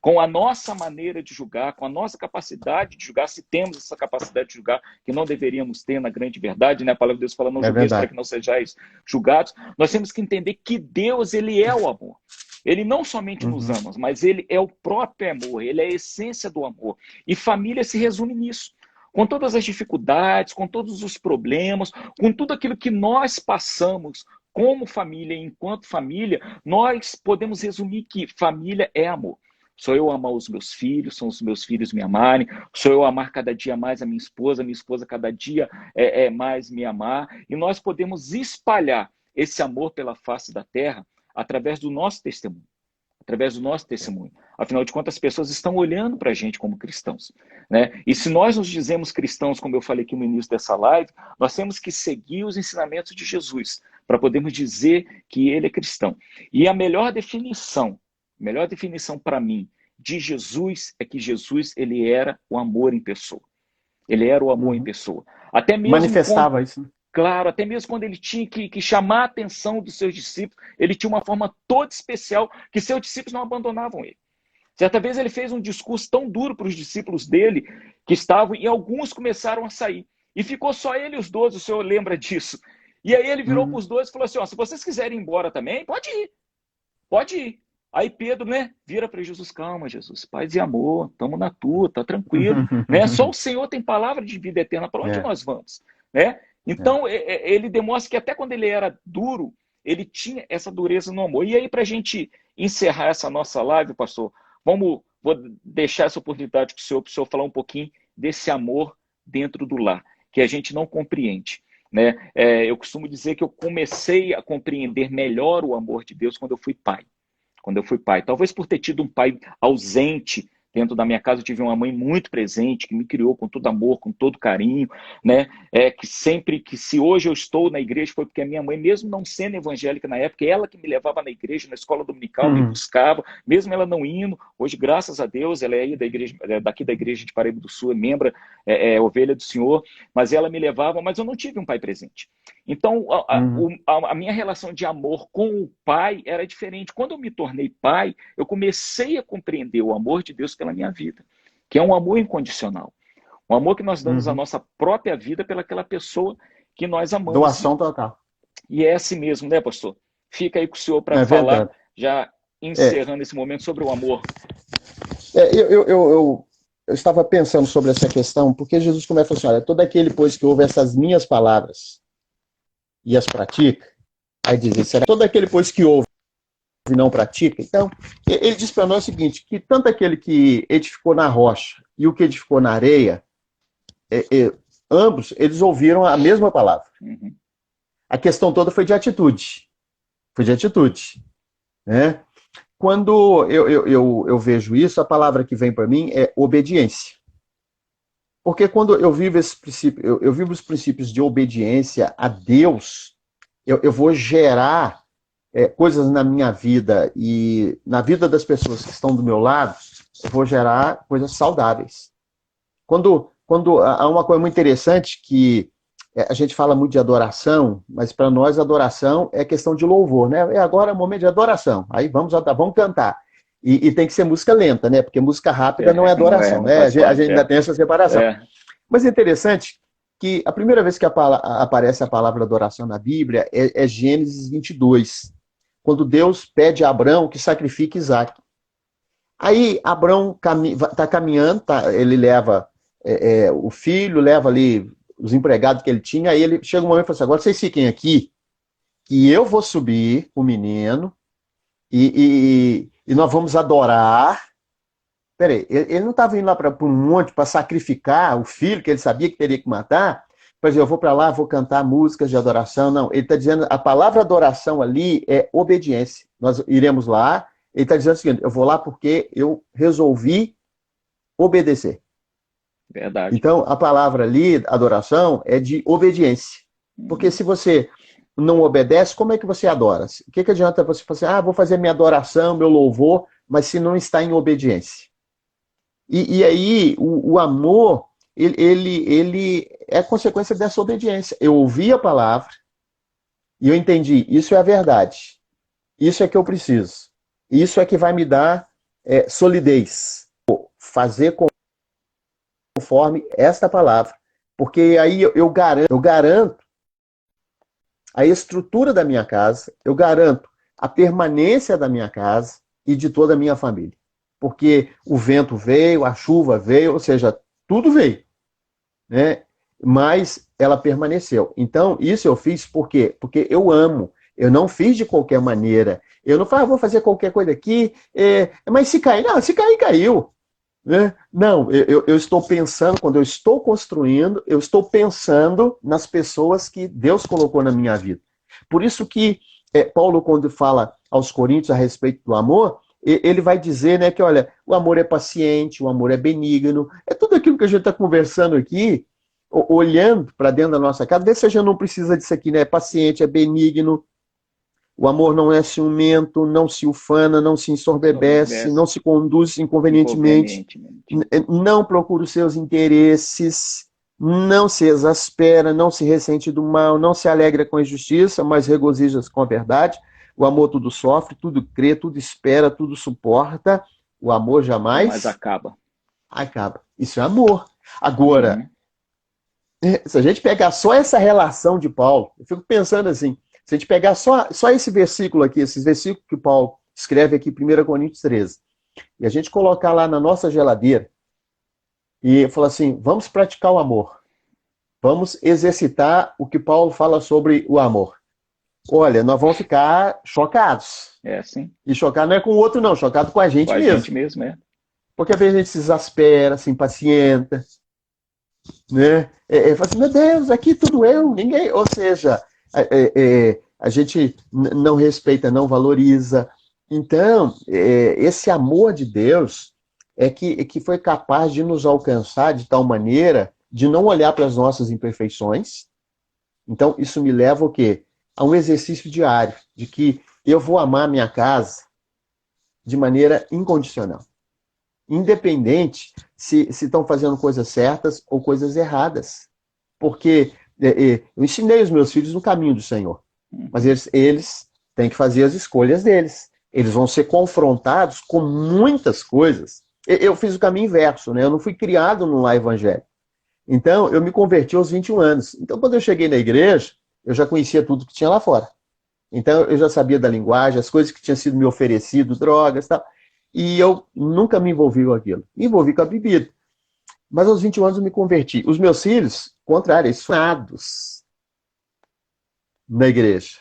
com a nossa maneira de julgar, com a nossa capacidade de julgar, se temos essa capacidade de julgar, que não deveríamos ter na grande verdade, né? A palavra de Deus fala, não julgueis para que não sejais julgados. Nós temos que entender que Deus, ele é o amor. Ele não somente nos ama, mas ele é o próprio amor, ele é a essência do amor. E família se resume nisso. Com todas as dificuldades, com todos os problemas, com tudo aquilo que nós passamos como família, enquanto família, nós podemos resumir que família é amor. Sou eu amar os meus filhos, são os meus filhos me amarem, sou eu amar cada dia mais a minha esposa cada dia mais me amar. E nós podemos espalhar esse amor pela face da terra através do nosso testemunho. Através do nosso testemunho. Afinal de contas, as pessoas estão olhando para a gente como cristãos, né? E se nós nos dizemos cristãos, como eu falei aqui no início dessa live, nós temos que seguir os ensinamentos de Jesus, para podermos dizer que ele é cristão. E a melhor definição para mim de Jesus é que Jesus, ele era o amor em pessoa. Ele era o amor em pessoa. Até mesmo manifestava isso, né? Claro, até mesmo quando ele tinha que chamar a atenção dos seus discípulos, ele tinha uma forma toda especial que seus discípulos não abandonavam ele. Certa vez ele fez um discurso tão duro para os discípulos dele que estavam, e alguns começaram a sair. E ficou só ele e os 12, o senhor lembra disso. E aí ele virou para os 12 e falou assim, ó, se vocês quiserem ir embora também, pode ir. Pode ir. Aí Pedro, né, vira para Jesus, calma, Jesus, paz e amor, estamos na tua, tá tranquilo. Né? Só o Senhor tem palavra de vida eterna, para onde nós vamos? Né? Então, ele demonstra que até quando ele era duro, ele tinha essa dureza no amor. E aí, para a gente encerrar essa nossa live, pastor, vou deixar essa oportunidade para o senhor falar um pouquinho desse amor dentro do lar, que a gente não compreende. Né? Eu costumo dizer que eu comecei a compreender melhor o amor de Deus quando eu fui pai. Talvez por ter tido um pai ausente dentro da minha casa, eu tive uma mãe muito presente, que me criou com todo amor, com todo carinho, né? Que se hoje eu estou na igreja foi porque a minha mãe, mesmo não sendo evangélica na época, ela que me levava na igreja, na escola dominical, me buscava, mesmo ela não indo. Hoje, graças a Deus, ela é aí daqui da igreja de Paraíba do Sul, é membro, ovelha do Senhor, mas ela me levava, mas eu não tive um pai presente. Então, a minha relação de amor com o pai era diferente. Quando eu me tornei pai, eu comecei a compreender o amor de Deus pela minha vida, que é um amor incondicional. Um amor que nós damos a nossa própria vida pelaquela pessoa que nós amamos. Doação total. E é assim mesmo, né, pastor? Fica aí com o senhor para falar, verdade. Já encerrando esse momento sobre o amor. Eu estava pensando sobre essa questão, porque Jesus começa assim, olha, todo aquele, pois, que ouve essas minhas palavras e as pratica, aí diz, será todo aquele, pois, que ouve e não pratica? Então, ele diz para nós o seguinte, que tanto aquele que edificou na rocha e o que edificou na areia, ambos, eles ouviram a mesma palavra. A questão toda foi de atitude. Né? Quando eu vejo isso, a palavra que vem para mim é obediência. Porque quando eu vivo esse princípio, eu vivo os princípios de obediência a Deus, eu vou gerar coisas na minha vida e na vida das pessoas que estão do meu lado, eu vou gerar coisas saudáveis. Quando há uma coisa muito interessante que a gente fala muito de adoração, mas para nós adoração é questão de louvor, né? Agora é o momento de adoração, aí vamos cantar. E tem que ser música lenta, né? Porque música rápida não é adoração, né? A gente ainda tem essa separação. Mas é interessante que a primeira vez que aparece a palavra adoração na Bíblia é Gênesis 22, quando Deus pede a Abrão que sacrifique Isaac. Aí Abrão está caminhando, ele leva o filho, leva ali os empregados que ele tinha, aí ele chega um momento e fala assim, agora vocês fiquem aqui, que eu vou subir o menino e nós vamos adorar. Peraí, ele não estava indo lá para um monte para sacrificar o filho, que ele sabia que teria que matar, para dizer, eu vou para lá, vou cantar músicas de adoração. Não, ele está dizendo, a palavra adoração ali é obediência. Nós iremos lá, ele está dizendo o seguinte, eu vou lá porque eu resolvi obedecer. Verdade. Então, a palavra ali, adoração, é de obediência. Porque se você não obedece, como é que você adora? O que adianta você falar assim, vou fazer minha adoração, meu louvor, mas se não está em obediência? E aí, o amor, ele é consequência dessa obediência. Eu ouvi a palavra, E eu entendi, isso é a verdade. Isso é que eu preciso. Isso é que vai me dar solidez. Fazer conforme esta palavra. Porque aí eu garanto a estrutura da minha casa, eu garanto a permanência da minha casa e de toda a minha família. Porque o vento veio, a chuva veio, ou seja, tudo veio, né? Mas ela permaneceu. Então, isso eu fiz por quê? Porque eu amo. Eu não fiz de qualquer maneira. Eu não falei, vou fazer qualquer coisa aqui, mas se cair, não, se cair, caiu. Né? Não, eu estou pensando, quando eu estou construindo, eu estou pensando nas pessoas que Deus colocou na minha vida. Por isso que Paulo, quando fala aos Coríntios a respeito do amor, ele vai dizer, né, que olha, o amor é paciente, o amor é benigno, é tudo aquilo que a gente está conversando aqui, olhando para dentro da nossa casa, vê se a gente não precisa disso aqui, né? É paciente, é benigno, o amor não é ciumento, não se ufana, não se ensoberbece, não se conduz inconvenientemente, não procura os seus interesses, não se exaspera, não se ressente do mal, não se alegra com a injustiça, mas regozija-se com a verdade. O amor tudo sofre, tudo crê, tudo espera, tudo suporta. O amor jamais acaba. Isso é amor. Agora, se a gente pegar só essa relação de Paulo, eu fico pensando assim, se a gente pegar só esse versículo aqui, esses versículos que Paulo escreve aqui, 1 Coríntios 13, e a gente colocar lá na nossa geladeira, e falar assim, vamos praticar o amor. Vamos exercitar o que Paulo fala sobre o amor. Olha, nós vamos ficar chocados. Sim. E chocado não é com o outro, não. Chocado com a gente mesmo. Com a gente mesmo, é. Porque às vezes a gente se exaspera, se impacienta, né? Fala assim, meu Deus, aqui tudo eu, ninguém... Ou seja, a gente não respeita, não valoriza. Então, esse amor de Deus que foi capaz de nos alcançar de tal maneira de não olhar para as nossas imperfeições. Então, isso me leva o quê? A um exercício diário, de que eu vou amar a minha casa de maneira incondicional. Independente se estão fazendo coisas certas ou coisas erradas. Porque eu ensinei os meus filhos no caminho do Senhor. Mas eles têm que fazer as escolhas deles. Eles vão ser confrontados com muitas coisas. Eu fiz o caminho inverso, né? Eu não fui criado num lar evangélico. Então, eu me converti aos 21 anos. Então, quando eu cheguei na igreja, eu já conhecia tudo que tinha lá fora. Então, eu já sabia da linguagem, as coisas que tinham sido me oferecido, drogas e tal. E eu nunca me envolvi com aquilo. Me envolvi com a bebida. Mas aos 21 anos eu me converti. Os meus filhos, contrário, eles foram nados na igreja.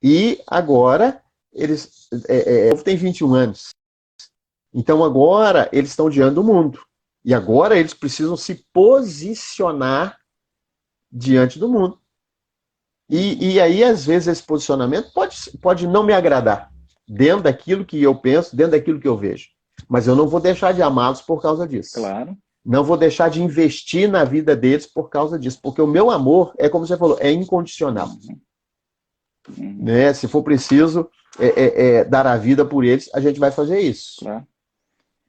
E agora, eles têm 21 anos. Então agora eles estão diante do mundo. E agora eles precisam se posicionar diante do mundo. E aí, às vezes, esse posicionamento pode não me agradar. Dentro daquilo que eu penso, dentro daquilo que eu vejo. Mas eu não vou deixar de amá-los por causa disso. Claro. Não vou deixar de investir na vida deles por causa disso. Porque o meu amor, como você falou, é incondicional. Né? Se for preciso dar a vida por eles, a gente vai fazer isso. Claro.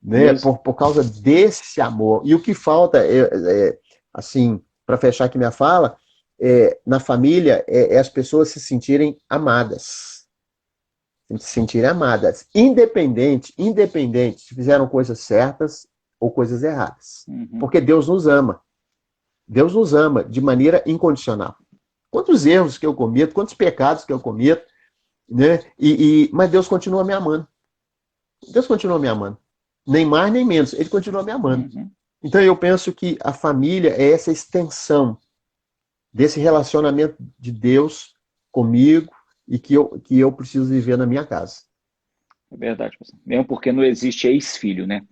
Né? Por causa desse amor. E o que falta, assim, para fechar aqui minha fala, na família, as pessoas se sentirem amadas. Se sentirem amadas. Independente se fizeram coisas certas ou coisas erradas. Porque Deus nos ama. Deus nos ama de maneira incondicional. Quantos erros que eu cometo, quantos pecados que eu cometo, né? Mas Deus continua me amando. Deus continua me amando. Nem mais, nem menos. Ele continua me amando. Então eu penso que a família é essa extensão desse relacionamento de Deus comigo e que eu preciso viver na minha casa. É verdade, pastor. Mesmo porque não existe ex-filho, né?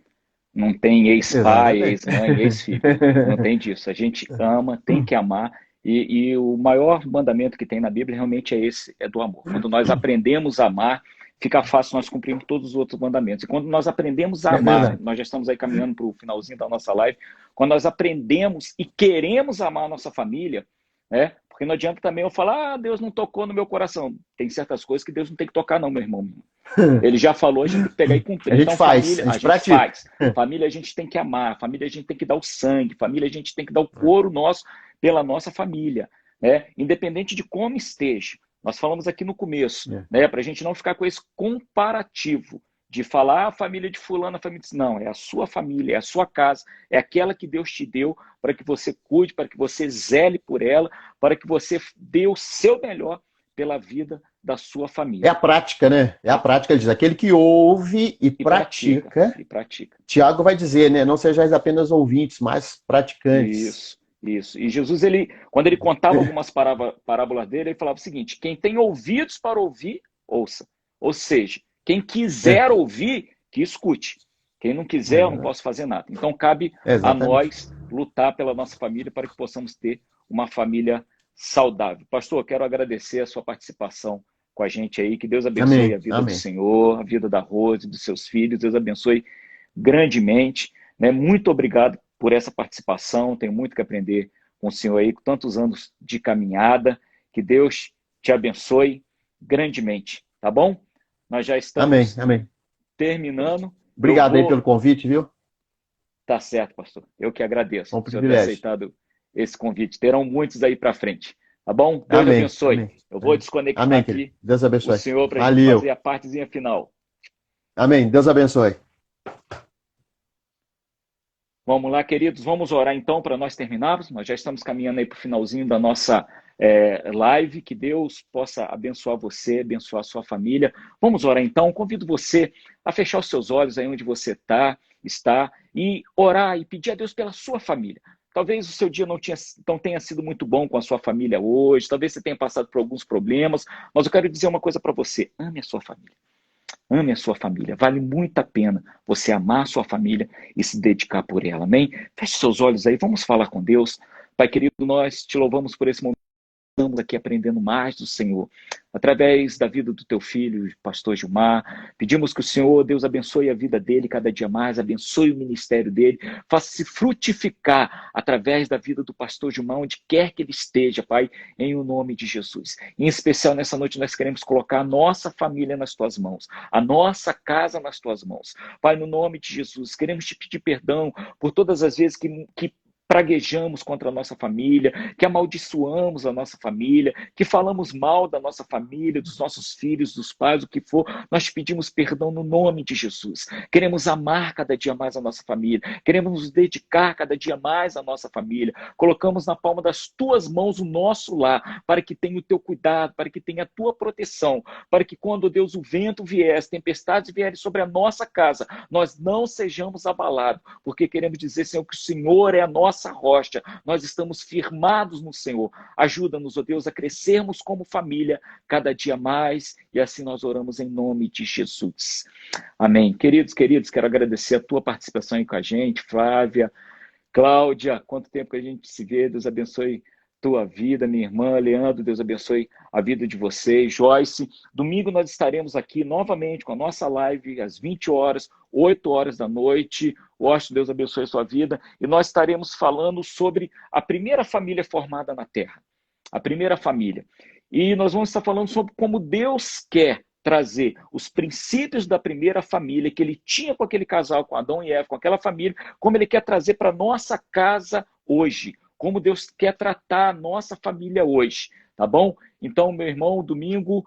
Não tem ex-pai, ex-mãe, ex-filho. Não tem disso. A gente ama, tem que amar. E o maior mandamento que tem na Bíblia realmente é esse, é do amor. Quando nós aprendemos a amar, fica fácil nós cumprirmos todos os outros mandamentos. E quando nós aprendemos a amar, nós já estamos aí caminhando para o finalzinho da nossa live, quando nós aprendemos e queremos amar a nossa família, né? Porque não adianta também eu falar, Deus não tocou no meu coração. Tem certas coisas que Deus não tem que tocar não, meu irmão. Ele já falou, a gente tem que pegar e cumprir. A gente faz, família, a gente faz. Família a gente tem que amar, família a gente tem que dar o sangue, família a gente tem que dar o couro nosso pela nossa família. né? Independente de como esteja. Nós falamos aqui no começo, né? Para a gente não ficar com esse comparativo de falar a família de fulano, a família de... Não, é a sua família, é a sua casa, é aquela que Deus te deu para que você cuide, para que você zele por ela, para que você dê o seu melhor pela vida da sua família. É a prática, né? É a prática, ele diz, aquele que ouve e pratica. E pratica. Tiago vai dizer, né? Não sejais apenas ouvintes, mas praticantes. Isso. E Jesus, quando ele contava algumas parábolas dele, ele falava o seguinte: quem tem ouvidos para ouvir, ouça. Ou seja, quem quiser ouvir, que escute. Quem não quiser, eu não posso fazer nada. Então, cabe a nós lutar pela nossa família para que possamos ter uma família saudável. Pastor, quero agradecer a sua participação com a gente aí. Que Deus abençoe a vida do Senhor, a vida da Rose, dos seus filhos. Deus abençoe grandemente. Né? Muito obrigado por essa participação. Tenho muito que aprender com o senhor aí, com tantos anos de caminhada. Que Deus te abençoe grandemente. Tá bom? Nós já estamos terminando. Obrigado aí pelo convite, viu? Tá certo, pastor. Eu que agradeço por ter aceitado esse convite. Terão muitos aí para frente. Tá bom? Deus abençoe. Eu vou desconectar aqui Deus abençoe o senhor para a gente fazer a partezinha final. Amém. Deus abençoe. Vamos lá, queridos. Vamos orar então para nós terminarmos. Nós já estamos caminhando aí para o finalzinho da nossa live. Que Deus possa abençoar você, abençoar a sua família. Vamos orar então. Convido você a fechar os seus olhos aí onde você está e orar e pedir a Deus pela sua família. Talvez o seu dia não tenha sido muito bom com a sua família hoje. Talvez você tenha passado por alguns problemas. Mas eu quero dizer uma coisa para você. Ame a sua família. Ame a sua família. Vale muito a pena você amar a sua família e se dedicar por ela. Amém? Feche seus olhos aí. Vamos falar com Deus. Pai querido, nós te louvamos por esse momento. Estamos aqui aprendendo mais do Senhor. Através da vida do teu filho, pastor Gilmar, pedimos que o Senhor, Deus, abençoe a vida dele cada dia mais, abençoe o ministério dele, faça-se frutificar através da vida do pastor Gilmar, onde quer que ele esteja, Pai, em o nome de Jesus. Em especial, nessa noite, nós queremos colocar a nossa família nas tuas mãos, a nossa casa nas tuas mãos. Pai, no nome de Jesus, queremos te pedir perdão por todas as vezes que praguejamos contra a nossa família, que amaldiçoamos a nossa família, que falamos mal da nossa família, dos nossos filhos, dos pais, o que for, nós te pedimos perdão no nome de Jesus. Queremos amar cada dia mais a nossa família, queremos nos dedicar cada dia mais à nossa família. Colocamos na palma das tuas mãos o nosso lar, para que tenha o teu cuidado, para que tenha a tua proteção, para que quando, Deus, o vento vier, as tempestades vierem sobre a nossa casa, nós não sejamos abalados, porque queremos dizer, Senhor, que o Senhor é a nossa rocha, nós estamos firmados no Senhor. Ajuda-nos, ó Deus, a crescermos como família cada dia mais, e assim nós oramos em nome de Jesus. Amém. Queridos, quero agradecer a tua participação aí com a gente, Flávia, Cláudia, quanto tempo que a gente se vê, Deus abençoe tua vida, minha irmã, Leandro, Deus abençoe a vida de vocês, Joyce. Domingo nós estaremos aqui novamente com a nossa live às 20 horas, 8 horas da noite. Washington, Deus abençoe a sua vida. E nós estaremos falando sobre a primeira família formada na Terra. A primeira família. E nós vamos estar falando sobre como Deus quer trazer os princípios da primeira família que ele tinha com aquele casal, com Adão e Eva, com aquela família, como ele quer trazer para a nossa casa hoje. Como Deus quer tratar a nossa família hoje, tá bom? Então, meu irmão, domingo,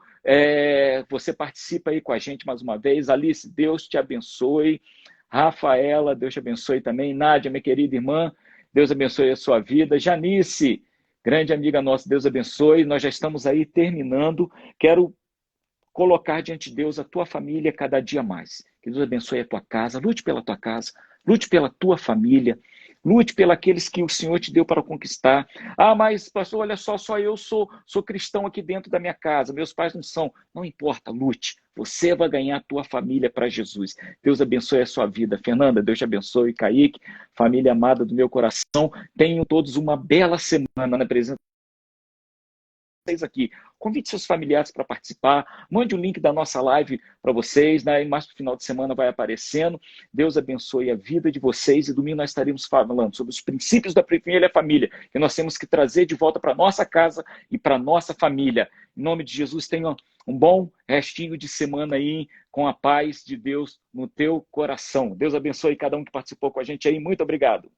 você participa aí com a gente mais uma vez. Alice, Deus te abençoe. Rafaela, Deus te abençoe também. Nádia, minha querida irmã, Deus abençoe a sua vida. Janice, grande amiga nossa, Deus abençoe. Nós já estamos aí terminando. Quero colocar diante de Deus a tua família cada dia mais. Que Deus abençoe a tua casa. Lute pela tua casa. Lute pela tua família. Lute pelos que o Senhor te deu para conquistar. Ah, mas pastor, olha só eu sou cristão aqui dentro da minha casa, meus pais não são. Não importa, lute. Você vai ganhar a tua família para Jesus. Deus abençoe a sua vida. Fernanda, Deus te abençoe. Kaique, família amada do meu coração. Tenham todos uma bela semana na presença vocês aqui. Convide seus familiares para participar, mande o link da nossa live para vocês, né? E mais para o final de semana vai aparecendo. Deus abençoe a vida de vocês e domingo nós estaremos falando sobre os princípios da primeira família, que nós temos que trazer de volta para nossa casa e para nossa família. Em nome de Jesus, tenha um bom restinho de semana aí, com a paz de Deus no teu coração. Deus abençoe cada um que participou com a gente aí. Muito obrigado.